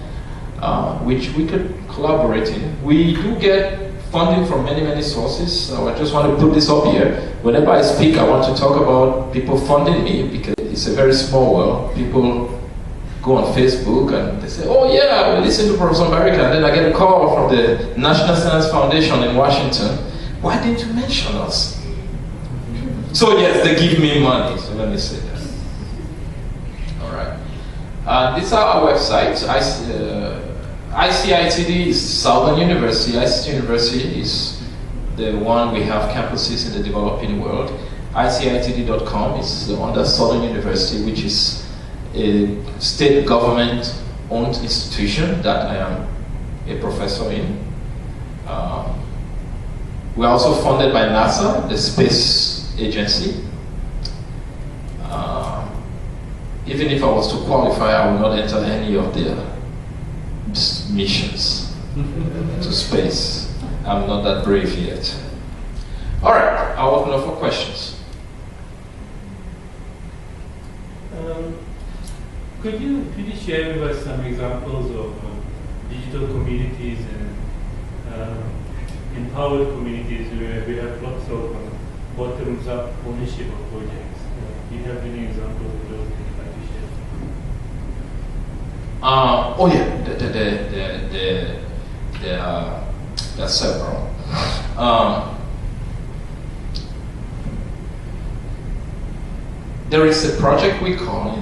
which we could collaborate in. We do get funding from many sources, so I just want to put this up here. Whenever I speak, I want to talk about people funding me, because it's a very small world. People go on Facebook and they say, oh yeah, we listen to Prof. Mbarika, and then I get a call from the National Science Foundation in Washington. Why didn't you mention us? So yes, they give me money, so let me say that. All right. These are our websites. ICITD is Southern University. ICT University is the one we have campuses in the developing world. ICITD.com is under Southern University, which is a state government-owned institution that I am a professor in. We're also funded by NASA, the space agency. Even if I was to qualify, I would not enter any of their missions to space. I'm not that brave yet. All right, I'll open up for questions. Could you share with us some examples of digital communities and empowered communities where we have lots of bottoms-up ownership of projects? Do you have any examples of those that you'd like to share? Oh yeah, there are several. There is a project we call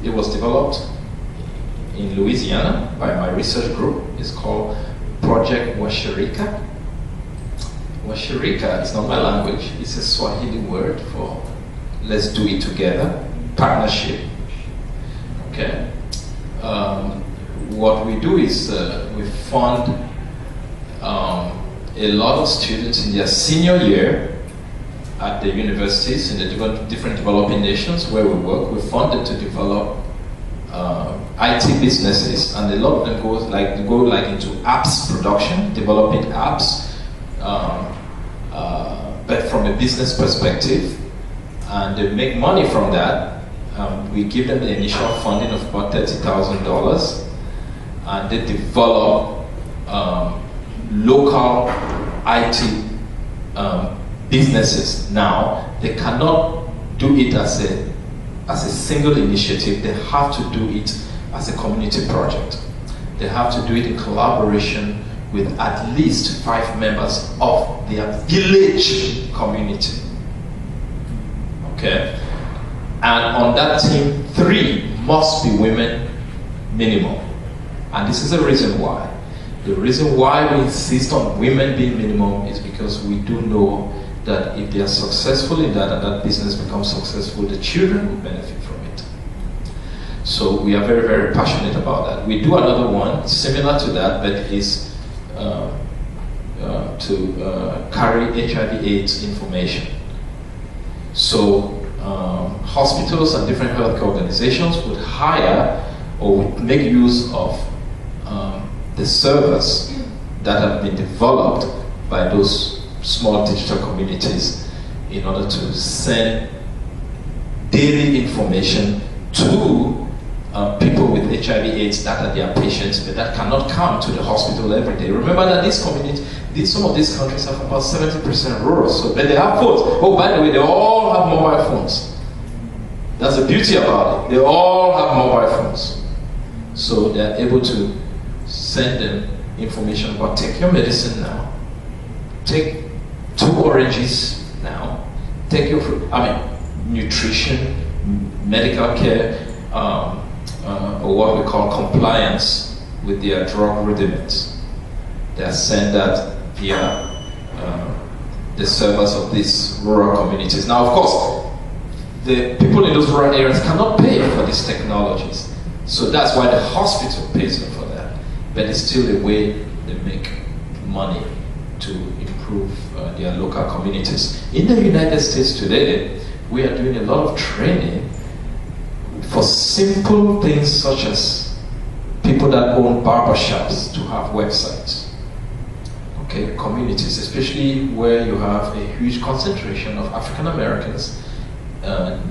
it was developed in Louisiana by my research group. It's called Project Washirika. Washirika is not my language, it's a Swahili word for let's do it together, partnership. Okay. What we do is we fund a lot of students in their senior year at the universities in the different developing nations where we work. We fund them to develop IT businesses, and a lot of them go into apps production, developing apps, but from a business perspective, and they make money from that. We give them the initial funding of about $30,000, and they develop local IT businesses. Now they cannot do it as a single initiative. They have to do it as a community project. They have to do it in collaboration with at least 5 members of their village community. Okay? And on that team, 3 must be women minimum. And this is the reason why. The reason why we insist on women being minimum is because we do know that if they are successful in that and that business becomes successful, the children will benefit from So we are very, very passionate about that. We do another one similar to that, but it is to carry HIV/AIDS information. So hospitals and different healthcare organizations would hire or would make use of the servers that have been developed by those small digital communities in order to send daily information to people with HIV/AIDS that are their patients, but that cannot come to the hospital every day. Remember that these communities, some of these countries have about 70% rural, so but they have phones. Oh, by the way, they all have mobile phones. That's the beauty about it. They all have mobile phones, so they're able to send them information about take your medicine now, take 2 oranges now, take your fruit. Nutrition, medical care. Or what we call compliance with their drug rudiments. They are sent that via the servers of these rural communities. Now, of course, the people in those rural areas cannot pay for these technologies. So that's why the hospital pays them for that. But it's still a way they make money to improve their local communities. In the United States today, we are doing a lot of training for simple things such as people that own barbershops to have websites. Okay, communities, especially where you have a huge concentration of African Americans,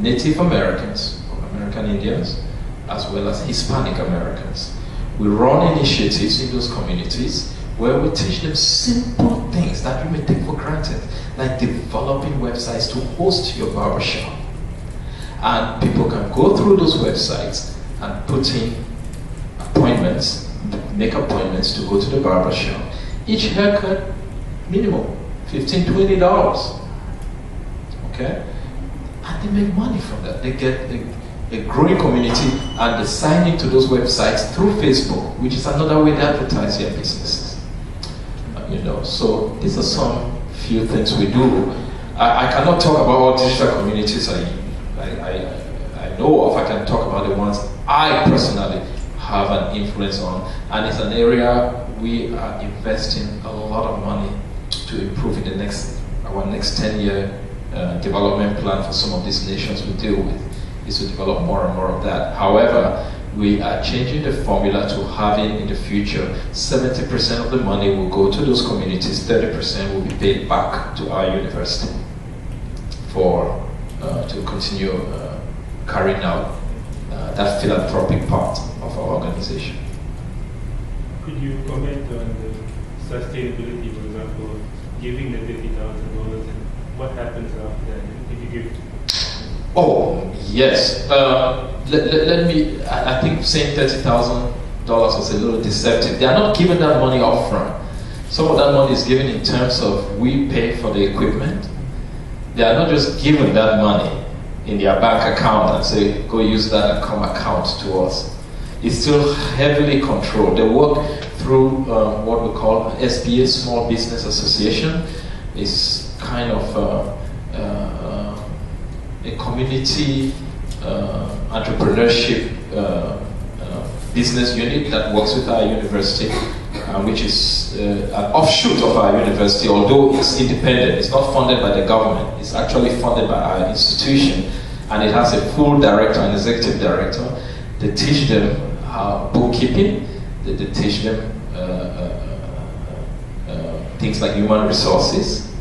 Native Americans, or American Indians, as well as Hispanic Americans. We run initiatives in those communities where we teach them simple things that you may take for granted, like developing websites to host your barbershop. And people can go through those websites and put in appointments, make appointments to go to the barber shop. Each haircut, minimum $15, $20. Okay? And they make money from that. They get a growing community and they sign into those websites through Facebook, which is another way they advertise their businesses. So these are some few things we do. I cannot talk about all digital communities I know of. I can talk about the ones I personally have an influence on, and it's an area we are investing a lot of money to improve in our next 10-year development plan for some of these nations we deal with, is to develop more and more of that. However, we are changing the formula to having in the future 70% of the money will go to those communities, 30% will be paid back to our university to continue carrying out that philanthropic part of our organization. Could you comment on the sustainability, for example, giving the $50,000 and what happens after that if you give it? Oh, yes. Let me, I think saying $30,000 was a little deceptive. They are not given that money up front. Some of that money is given in terms of we pay for the equipment. They are not just given that money in their bank account and say, go use that and come account to us. It's still heavily controlled. They work through what we call SBA, Small Business Association. It's kind of a community entrepreneurship business unit that works with our university, which is an offshoot of our university, although it's independent. It's not funded by the government. It's actually funded by our institution, and it has a full director and executive director. They teach them bookkeeping. They teach them things like human resources.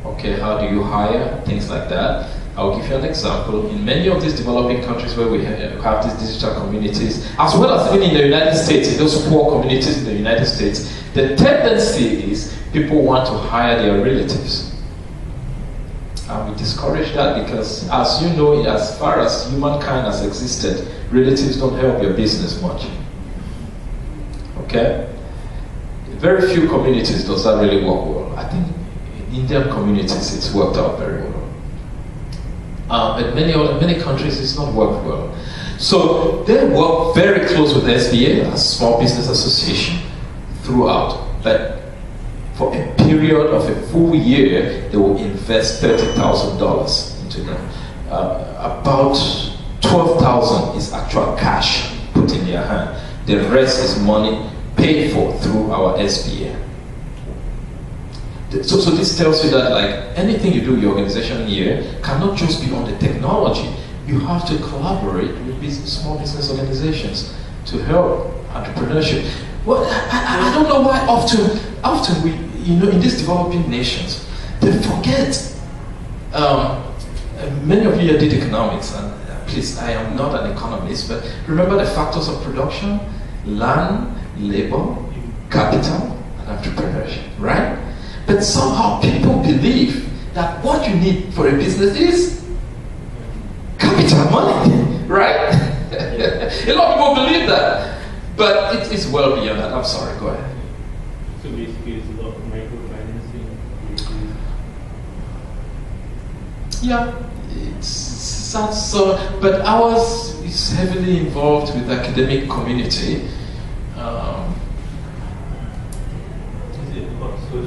Okay, how do you hire? Things like that. I'll give you an example. In many of these developing countries where we have these digital communities, as well as even in the United States, in those poor communities in the United States, the tendency is people want to hire their relatives. And we discourage that because, as you know, as far as humankind has existed, relatives don't help your business much. Okay? Very few communities does that really work well. I think in Indian communities it's worked out very well. But many countries it's not worked well. So they work very close with the SBA, a Small Business Association, throughout. But for a period of a full year, they will invest $30,000 into them. About $12,000 1,000 is actual cash put in their hand. The rest is money paid for through our SBA. So this tells you that like anything you do in your organization here cannot just be on the technology. You have to collaborate with small business organizations to help entrepreneurship. Well, I don't know why often we, in these developing nations, they forget. Many of you did economics, and please, I am not an economist, but remember the factors of production: land, labor, capital, and entrepreneurship, right? But somehow people believe that what you need for a business is capital, money, right? A lot of people believe that, but it is well beyond that. I'm sorry, go ahead. So basically it's a lot of microfinancing. Yeah, it's so, but ours is heavily involved with the academic community.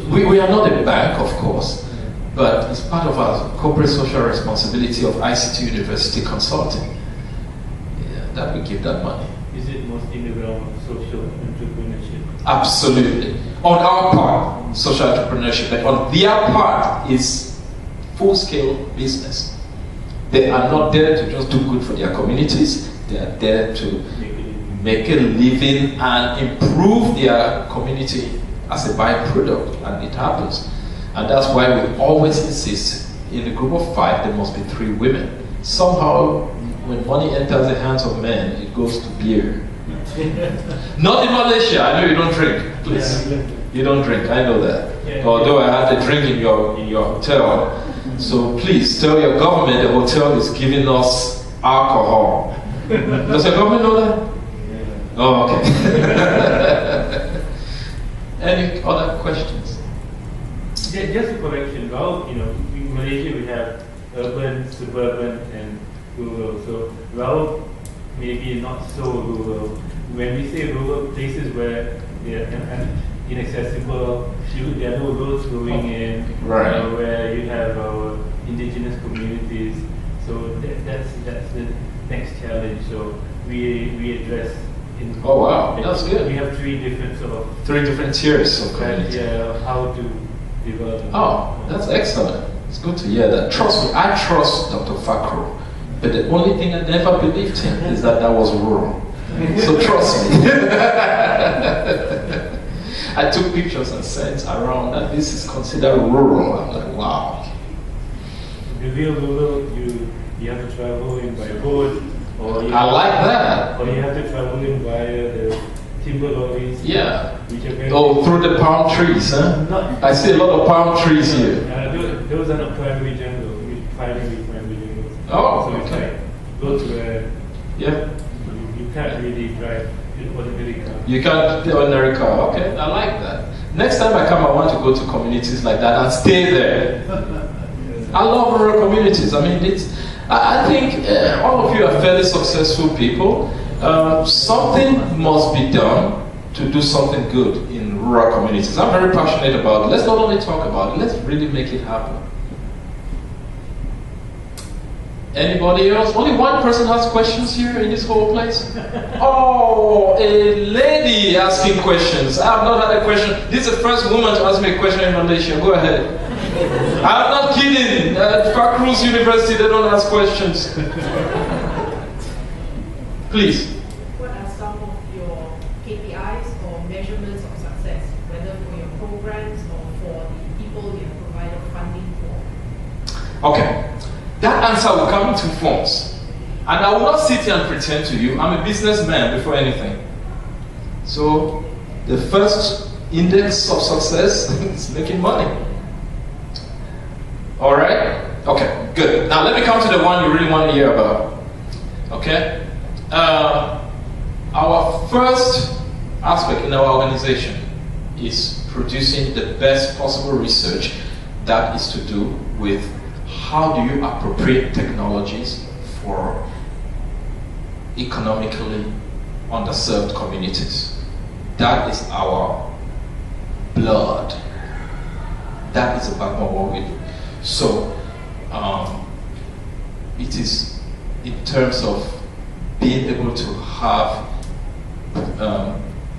We are not a bank, of course, but it's part of our corporate social responsibility of ICT University Consulting that we give that money. Is it mostly in the realm of social entrepreneurship? Absolutely. On our part, social entrepreneurship, but on their part is full-scale business. They are not there to just do good for their communities. They are there to make a living and improve their community as a byproduct, and it happens. And that's why we always insist in a group of 5 there must be 3 women. Somehow when money enters the hands of men, it goes to beer. Not in Malaysia. I know you don't drink, please. You don't drink, I know that. Although I had a drink in your hotel. So please tell your government the hotel is giving us alcohol. Does your government know that? Oh, okay. Any other questions? Yeah, just a correction. Well, in Malaysia we have urban, suburban, and rural. So, well, maybe not so rural. When we say rural, places where they are inaccessible, there are no roads going in, right. Where you have our indigenous communities. So that's the next challenge. So we address. Oh wow, that's good. We have 3 different sort of 3 different tiers of community. Yeah, how to develop. Oh, that's excellent. It's good to hear that. Trust me, I trust Dr. Fakro. But the only thing I never believed him is that was rural. So trust me. I took pictures and sent around that this is considered rural. I'm like, wow. The real rural, you have to travel in by boat. I like that. Or you have to travel in via the timber lorries. Yeah. Which are very through the palm trees, huh? I see a lot of palm trees here. Those are not primary jungles. Primary jungles. Oh, so it's okay. like those where yeah. You can't really drive in ordinary car. You can't the ordinary car. Okay, I like that. Next time I come, I want to go to communities like that and stay there. I love rural communities. I mean, I think all of you are fairly successful people. Something must be done to do something good in rural communities. I'm very passionate about it. Let's not only talk about it, let's really make it happen. Anybody else? Only one person has questions here in this whole place? Oh, a lady asking questions. I have not had a question. This is the first woman to ask me a question in Malaysia. Go ahead. I'm not kidding. At Fakru's University, they don't ask questions. Please. What are some of your KPIs or measurements of success, whether for your programs or for the people you have provided funding for? Okay. That answer will come in 2 forms. And I will not sit here and pretend to you. I'm a businessman before anything. So, the first index of success is making money. Alright? Okay, good. Now let me come to the one you really want to hear about. Okay? Our first aspect in our organization is producing the best possible research that is to do with how do you appropriate technologies for economically underserved communities. That is our blood. That is the backbone of what we do. So, it is in terms of being able to have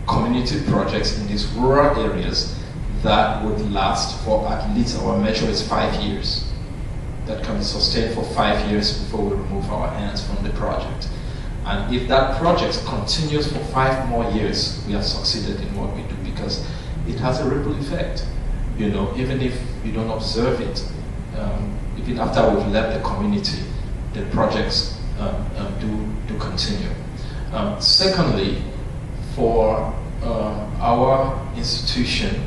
community projects in these rural areas that would last for at least, our measure is 5 years. That can be sustained for 5 years before we remove our hands from the project. And if that project continues for 5 more years, we have succeeded in what we do, because it has a ripple effect. You know, even if you don't observe it, even after we've left the community, the projects do continue. Secondly, for our institution,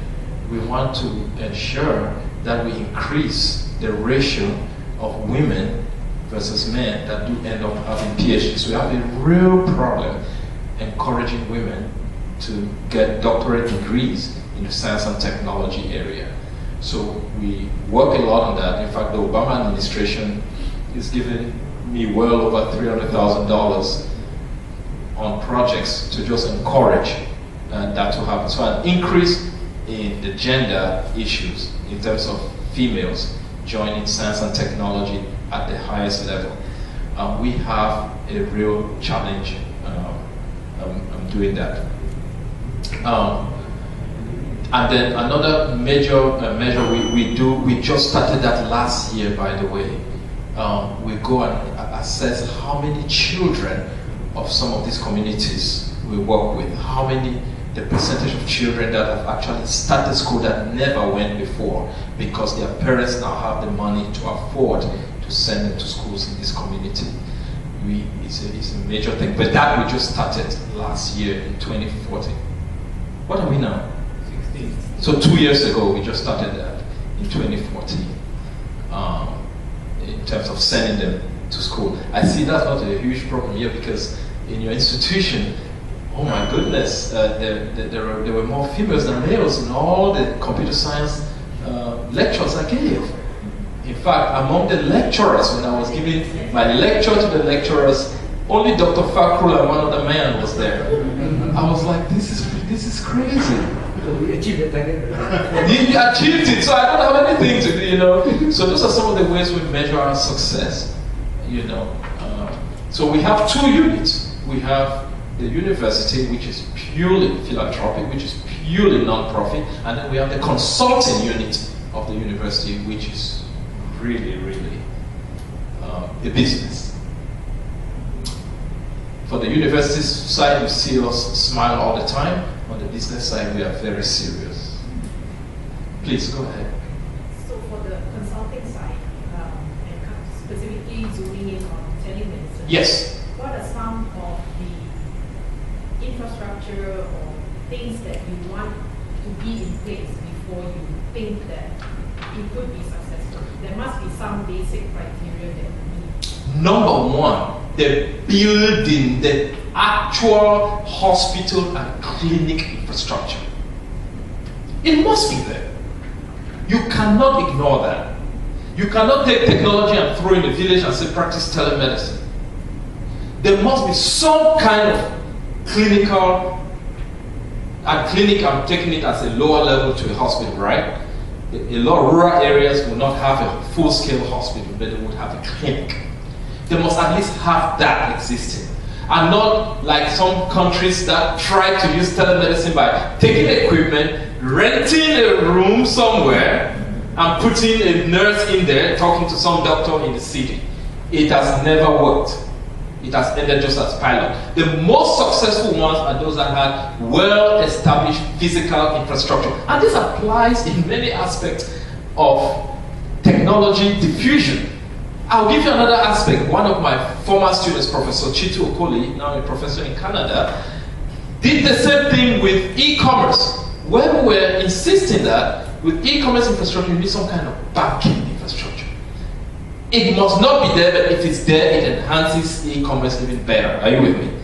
we want to ensure that we increase the ratio of women versus men that do end up having PhDs. We have a real problem encouraging women to get doctorate degrees in the science and technology area. So we work a lot on that. In fact, the Obama administration is giving me well over $300,000 on projects to just encourage that to happen. So an increase in the gender issues in terms of females joining science and technology at the highest level. We have a real challenge doing that. And then another major measure we just started that last year, by the way. We go and assess how many children of some of these communities we work with, the percentage of children that have actually started school that never went before, because their parents now have the money to afford to send them to schools in this community. It's a major thing, but that we just started last year in 2014. What are we now? 16. So 2 years ago, we just started that in 2014, in terms of sending them to school. I see that's not a huge problem here, because in your institution, oh my goodness, there were more females than males in all the computer science lectures I gave. In fact, among the lecturers, when I was giving my lecture to the lecturers, only Dr. Fakrul and one other man was there. I was like, this is crazy. We achieved the target. He achieved it, so I don't have anything to do, you know. So those are some of the ways we measure our success, you know. So we have 2 units. We have the university, which is purely philanthropic, which is purely non-profit, and then we have the consulting unit of the university, which is really, really a business. For the university side, you see us smile all the time. On the business side, we are very serious. Please go ahead. So for the consulting side, and specifically zooming in on telemedicine. Yes. What are some of the infrastructure or things that you want to be in place before you think that it could be successful? There must be some basic criteria that you need. Number 1, the building, the actual hospital and clinic infrastructure. It must be there. You cannot ignore that. You cannot take technology and throw in a village and say practice telemedicine. There must be some kind of clinical, and clinic, I'm taking it as a lower level to a hospital, right? A lot of rural areas will not have a full-scale hospital, but they would have a clinic. They must at least have that existing. And not like some countries that try to use telemedicine by taking equipment, renting a room somewhere, and putting a nurse in there talking to some doctor in the city. It has never worked. It has ended just as pilot. The most successful ones are those that had well-established physical infrastructure. And this applies in many aspects of technology diffusion. I'll give you another aspect. One of my former students, Professor Chitu Okoli, now a professor in Canada, did the same thing with e-commerce. When we were insisting that with e-commerce infrastructure, you need some kind of banking infrastructure. It must not be there, but if it's there, it enhances e-commerce even better. Are you with me?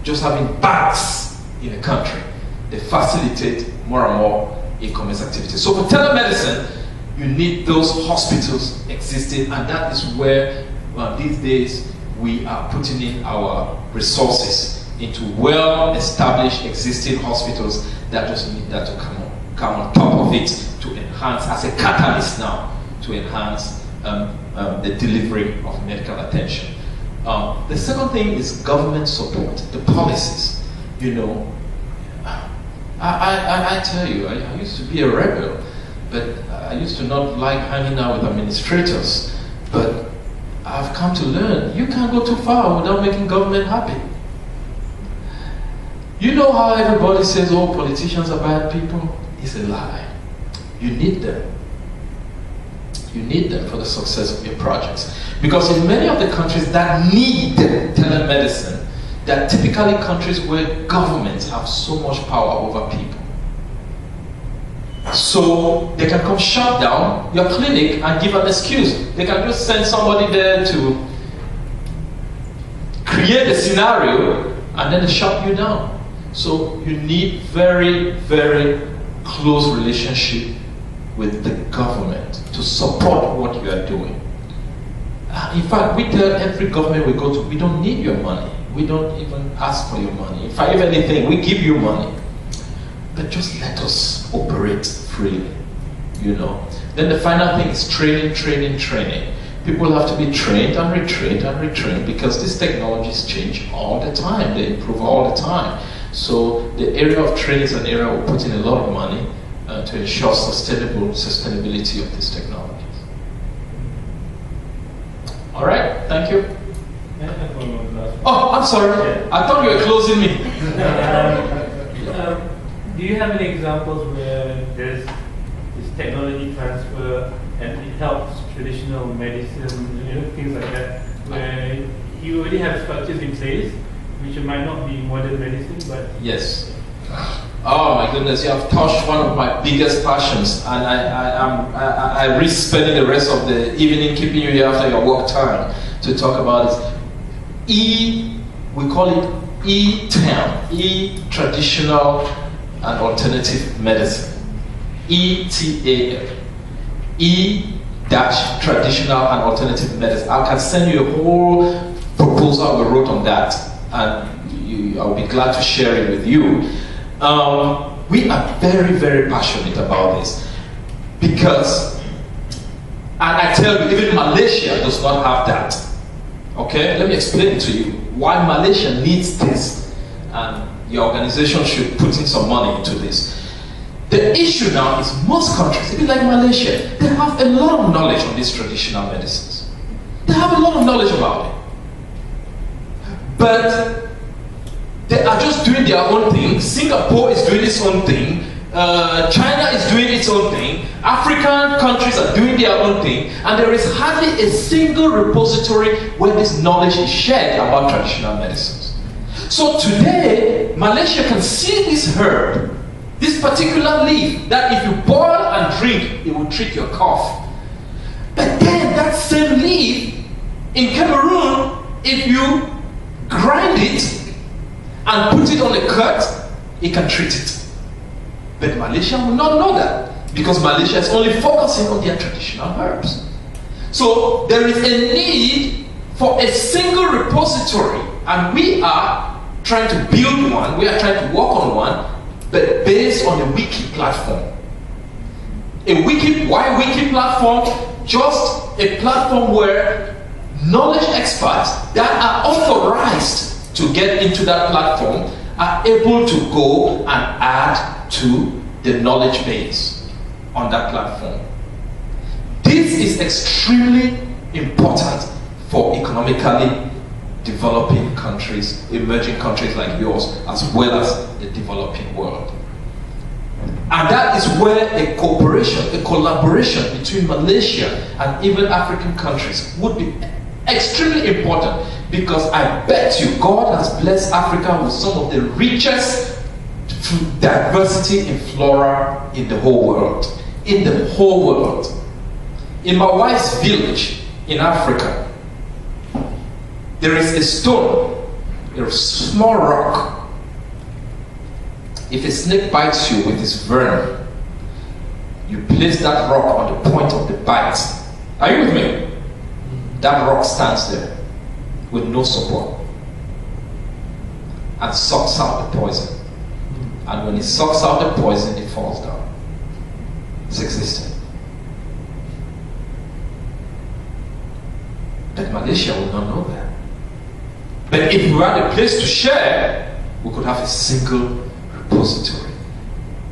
Just having banks in a country, they facilitate more and more e-commerce activities. So for telemedicine, you need those hospitals existing, and that is where these days we are putting in our resources into well-established existing hospitals that just need that to come on top of it to enhance, as a catalyst now, to enhance the delivery of medical attention. The second thing is government support, the policies. You know, I tell you, I used to be a rebel, but I used to not like hanging out with administrators. But I've come to learn, you can't go too far without making government happy. You know how everybody says, oh, politicians are bad people? It's a lie. You need them. You need them for the success of your projects. Because in many of the countries that need telemedicine, there are typically countries where governments have so much power over people. So they can come shut down your clinic and give an excuse. They can just send somebody there to create a scenario and then they shut you down. So you need very, very close relationship with the government to support what you are doing. In fact, we tell every government we go to, we don't need your money. We don't even ask for your money. In fact, if anything, we give you money. But just let us operate freely, you know. Then the final thing is training, training, training. People have to be trained and retrained and retrained because these technologies change all the time. They improve all the time. So the area of training is an area we're putting a lot of money to ensure sustainability of these technologies. All right, thank you. Oh, I'm sorry. Yeah. I thought you were closing me. Do you have any examples where there's this technology transfer and it helps traditional medicine, you know, things like that, where you already have structures in place, which might not be modern medicine, but... Yes. Oh my goodness, you have touched one of my biggest passions, and I risk spending the rest of the evening keeping you here after your work time to talk about it. We call it E-TAM, traditional and alternative medicine. E-TAM. Traditional and alternative medicine. I can send you a whole proposal we wrote on that, and I'll be glad to share it with you. We are very, very passionate about this because, and I tell you, even Malaysia does not have that. Okay, let me explain to you why Malaysia needs this, and your organization should put in some money into this. The issue now is most countries, even like Malaysia, they have a lot of knowledge on these traditional medicines. They have a lot of knowledge about it. But they are just doing their own thing. Singapore is doing its own thing. China is doing its own thing. African countries are doing their own thing. And there is hardly a single repository where this knowledge is shared about traditional medicines. So today, Malaysia can see this herb, this particular leaf, that if you boil and drink, it will treat your cough. But then that same leaf, in Cameroon, if you grind it and put it on a cut, it can treat it. But Malaysia will not know that because Malaysia is only focusing on their traditional herbs. So there is a need for a single repository, and we are trying to build one, we are trying to work on one, but based on a wiki platform. Why wiki platform? Just a platform where knowledge experts that are authorized to get into that platform are able to go and add to the knowledge base on that platform. This is extremely important for economically developing countries, emerging countries like yours, as well as the developing world. And that is where a cooperation, a collaboration between Malaysia and even African countries would be extremely important, because I bet you God has blessed Africa with some of the richest diversity in flora in the whole world. In the whole world. In my wife's village in Africa, there is a stone, a small rock. If a snake bites you with its venom, you place that rock on the point of the bite. Are you with me? That rock stands there with no support and sucks out the poison. And when it sucks out the poison, it falls down. It's existing. But Malaysia will not know that. But if we had a place to share, we could have a single repository.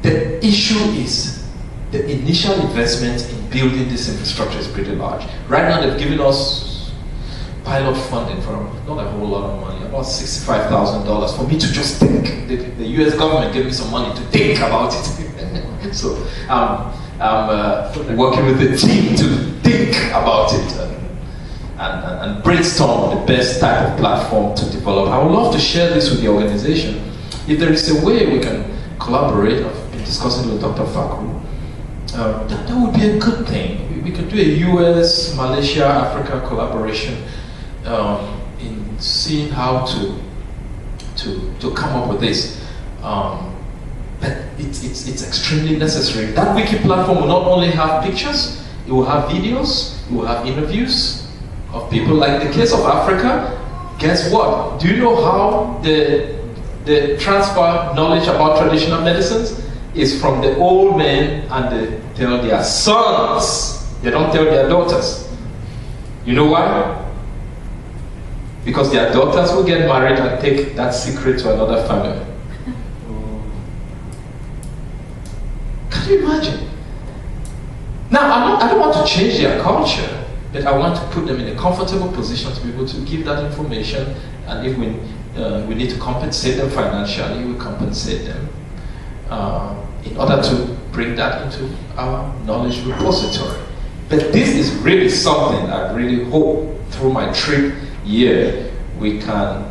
The issue is the initial investment in building this infrastructure is pretty large. Right now they've given us pilot funding for not a whole lot of money, about $65,000 for me to just think. The US government gave me some money to think about it. So I'm working with the team to think about it and brainstorm the best type of platform to develop. I would love to share this with the organization. If there is a way we can collaborate, I've been discussing with Dr. Fakru, that would be a good thing. We could do a US, Malaysia, Africa collaboration in seeing how to come up with this. But it's extremely necessary. That wiki platform will not only have pictures, it will have videos, it will have interviews of people. Like the case of Africa, guess what? Do you know how the transfer knowledge about traditional medicines is from the old men, and they tell their sons, they don't tell their daughters. You know why? Because their daughters will get married and take that secret to another family. Can you imagine? Now, I don't want to change their culture, but I want to put them in a comfortable position to be able to give that information, and if we need to compensate them financially, we compensate them in order to bring that into our knowledge repository. But this is really something I really hope through my trip here we can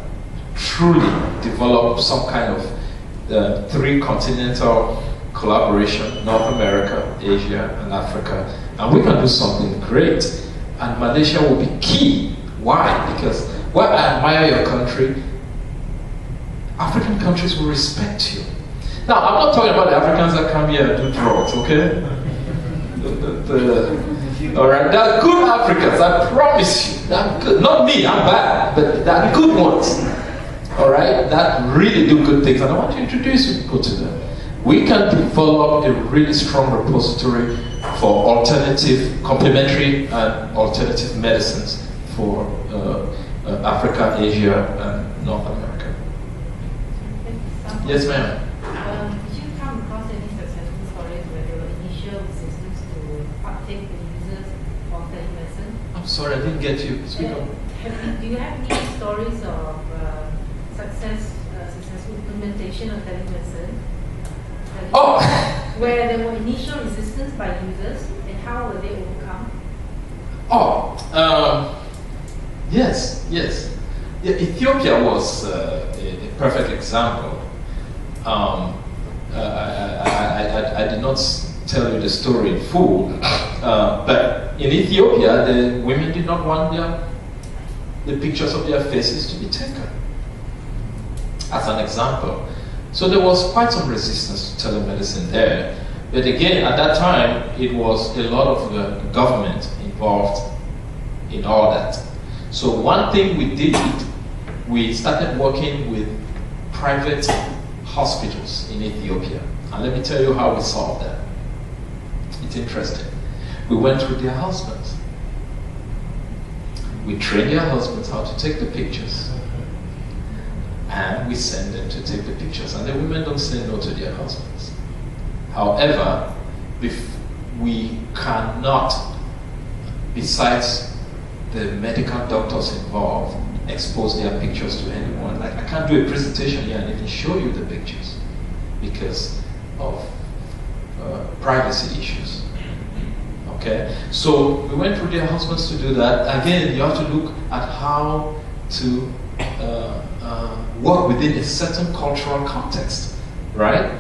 truly develop some kind of three-continental collaboration: North America, Asia, and Africa, and we can do something great. And Malaysia will be key. Why? Because while I admire your country, African countries will respect you. Now, I'm not talking about the Africans that come here and do drugs, okay? All right, they're good Africans, I promise you. They're good. Not me, I'm bad, but they're good ones. All right, that really do good things, and I want to introduce people to them. We can develop a really strong repository for alternative, complementary and alternative medicines for Africa, Asia, and North America. Yes, ma'am. Did you come across any successful stories where there were initial resistance to uptake the users of telemedicine? I'm sorry, I didn't get you. Speak up. Do you have any stories of successful implementation of telemedicine? Oh! Where there were initial resistance by users, and how were they overcome? Oh, yes. Yeah, Ethiopia was a perfect example. I did not tell you the story in full, but in Ethiopia, the women did not want the pictures of their faces to be taken, as an example. So there was quite some resistance to telemedicine there. But again, at that time, it was a lot of the government involved in all that. So one thing we did, we started working with private hospitals in Ethiopia. And let me tell you how we solved that. It's interesting. We went through their husbands. We trained their husbands how to take the pictures. And we send them to take the pictures. And the women don't say no to their husbands. However, we cannot, besides the medical doctors involved, expose their pictures to anyone. Like, I can't do a presentation here and even show you the pictures because of privacy issues. Okay? So we went through their husbands to do that. Again, you have to look at how to work within a certain cultural context, right?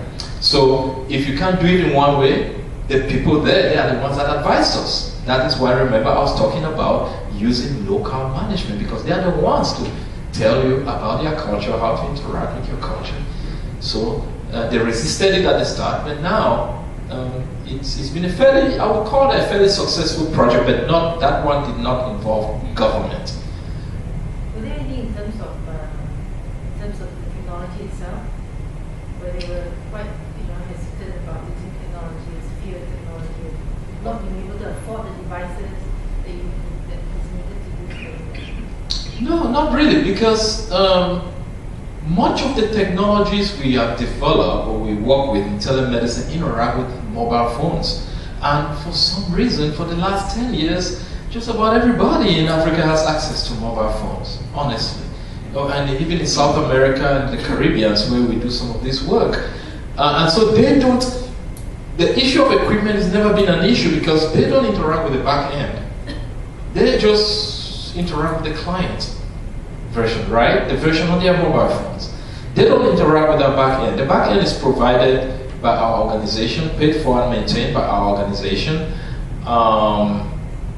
So if you can't do it in one way, the people there, they are the ones that advised us. That is why, remember, I was talking about using local management, because they are the ones to tell you about their culture, how to interact with your culture. So they resisted it at the start, but now it's been a fairly, I would call it a fairly successful project, but not, that one did not involve government. Were there any in terms of the technology itself, where they were quite hesitant about using technology, fear technology, not being able to afford the devices that is needed to use telemedicine? No, not really, because much of the technologies we have developed or we work with in telemedicine interact with mobile phones. And for some reason, for the last 10 years, just about everybody in Africa has access to mobile phones, honestly. And even in South America and the Caribbean, where we do some of this work. And so they don't, the issue of equipment has never been an issue because they don't interact with the back end. They just interact with the client version, right? The version on their mobile phones. They don't interact with our back end. The back end is provided by our organization, paid for and maintained by our organization,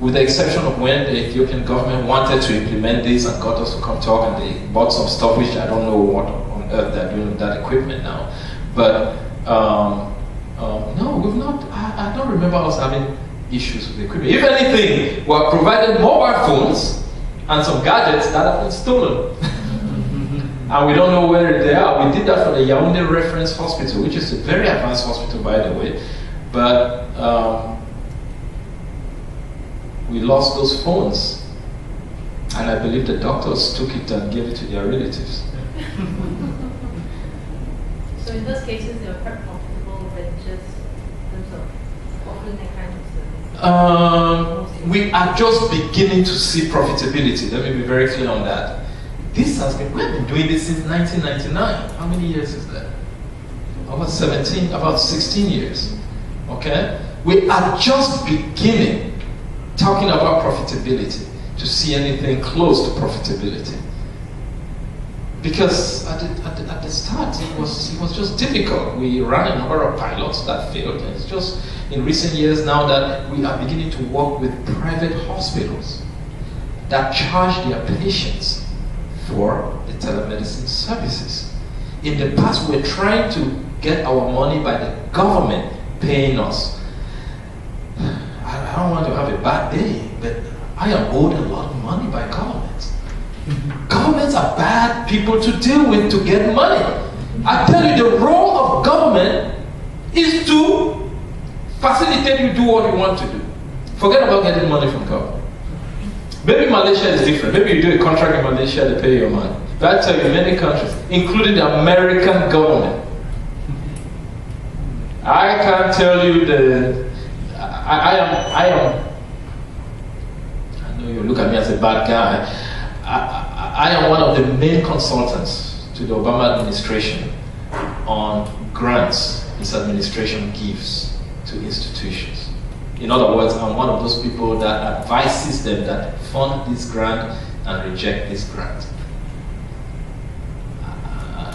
with the exception of when the Ethiopian government wanted to implement this and got us to come talk, and they bought some stuff which I don't know what on earth they're doing with that equipment now. But no, we've not, I don't remember us having issues with the equipment. If anything, we have provided mobile phones and some gadgets that have been stolen. And we don't know where they are. We did that for the Yaoundé Reference Hospital, which is a very advanced hospital, by the way. But we lost those phones. And I believe the doctors took it and gave it to their relatives. So in those cases, they are quite profitable ventures in terms of offering that kind of service? We are just beginning to see profitability. Let me be very clear on that. This has been, we've been doing this since 1999. How many years is that? About 16 years. Okay? We are just beginning talking about profitability to see anything close to profitability. Because at the start, it was just difficult. We ran a number of pilots that failed. And it's just in recent years now that we are beginning to work with private hospitals that charge their patients for the telemedicine services. In the past, we're trying to get our money by the government paying us. I don't want to have a bad day, but I am owed a lot of money by governments. Governments are bad people to deal with to get money. I tell you, the role of government is to facilitate you do what you want to do. Forget about getting money from government. Maybe Malaysia is different. Maybe you do a contract in Malaysia, they pay your money. But I tell you, many countries, including the American government, I can't tell you I know you look at me as a bad guy. I am one of the main consultants to the Obama administration on grants this administration gives to institutions. In other words, I'm one of those people that advises them that fund this grant and reject this grant.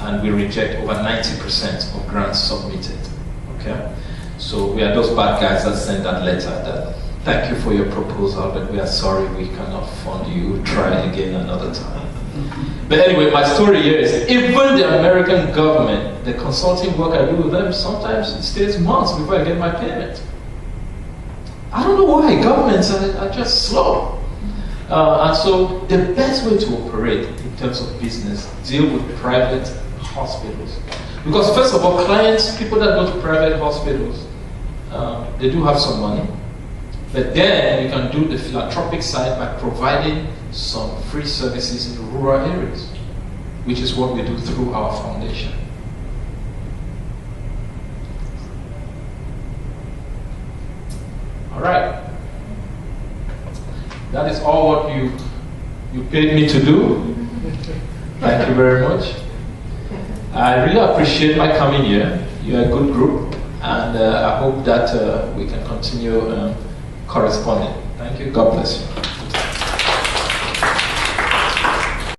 And we reject over 90% of grants submitted. Okay? So we are those bad guys that send that letter that thank you for your proposal, but we are sorry we cannot fund you. Try it again another time. But anyway, my story here is even the American government, the consulting work I do with them, sometimes it stays months before I get my payment. I don't know why. Governments are just slow. And so the best way to operate in terms of business, deal with private hospitals. Because first of all, clients, people that go to private hospitals, they do have some money. But then you can do the philanthropic side by providing some free services in rural areas, which is what we do through our foundation. All right. That is all what you paid me to do. Thank you very much. I really appreciate my coming here. You're a good group, and I hope that we can continue corresponding. Thank you. God bless you.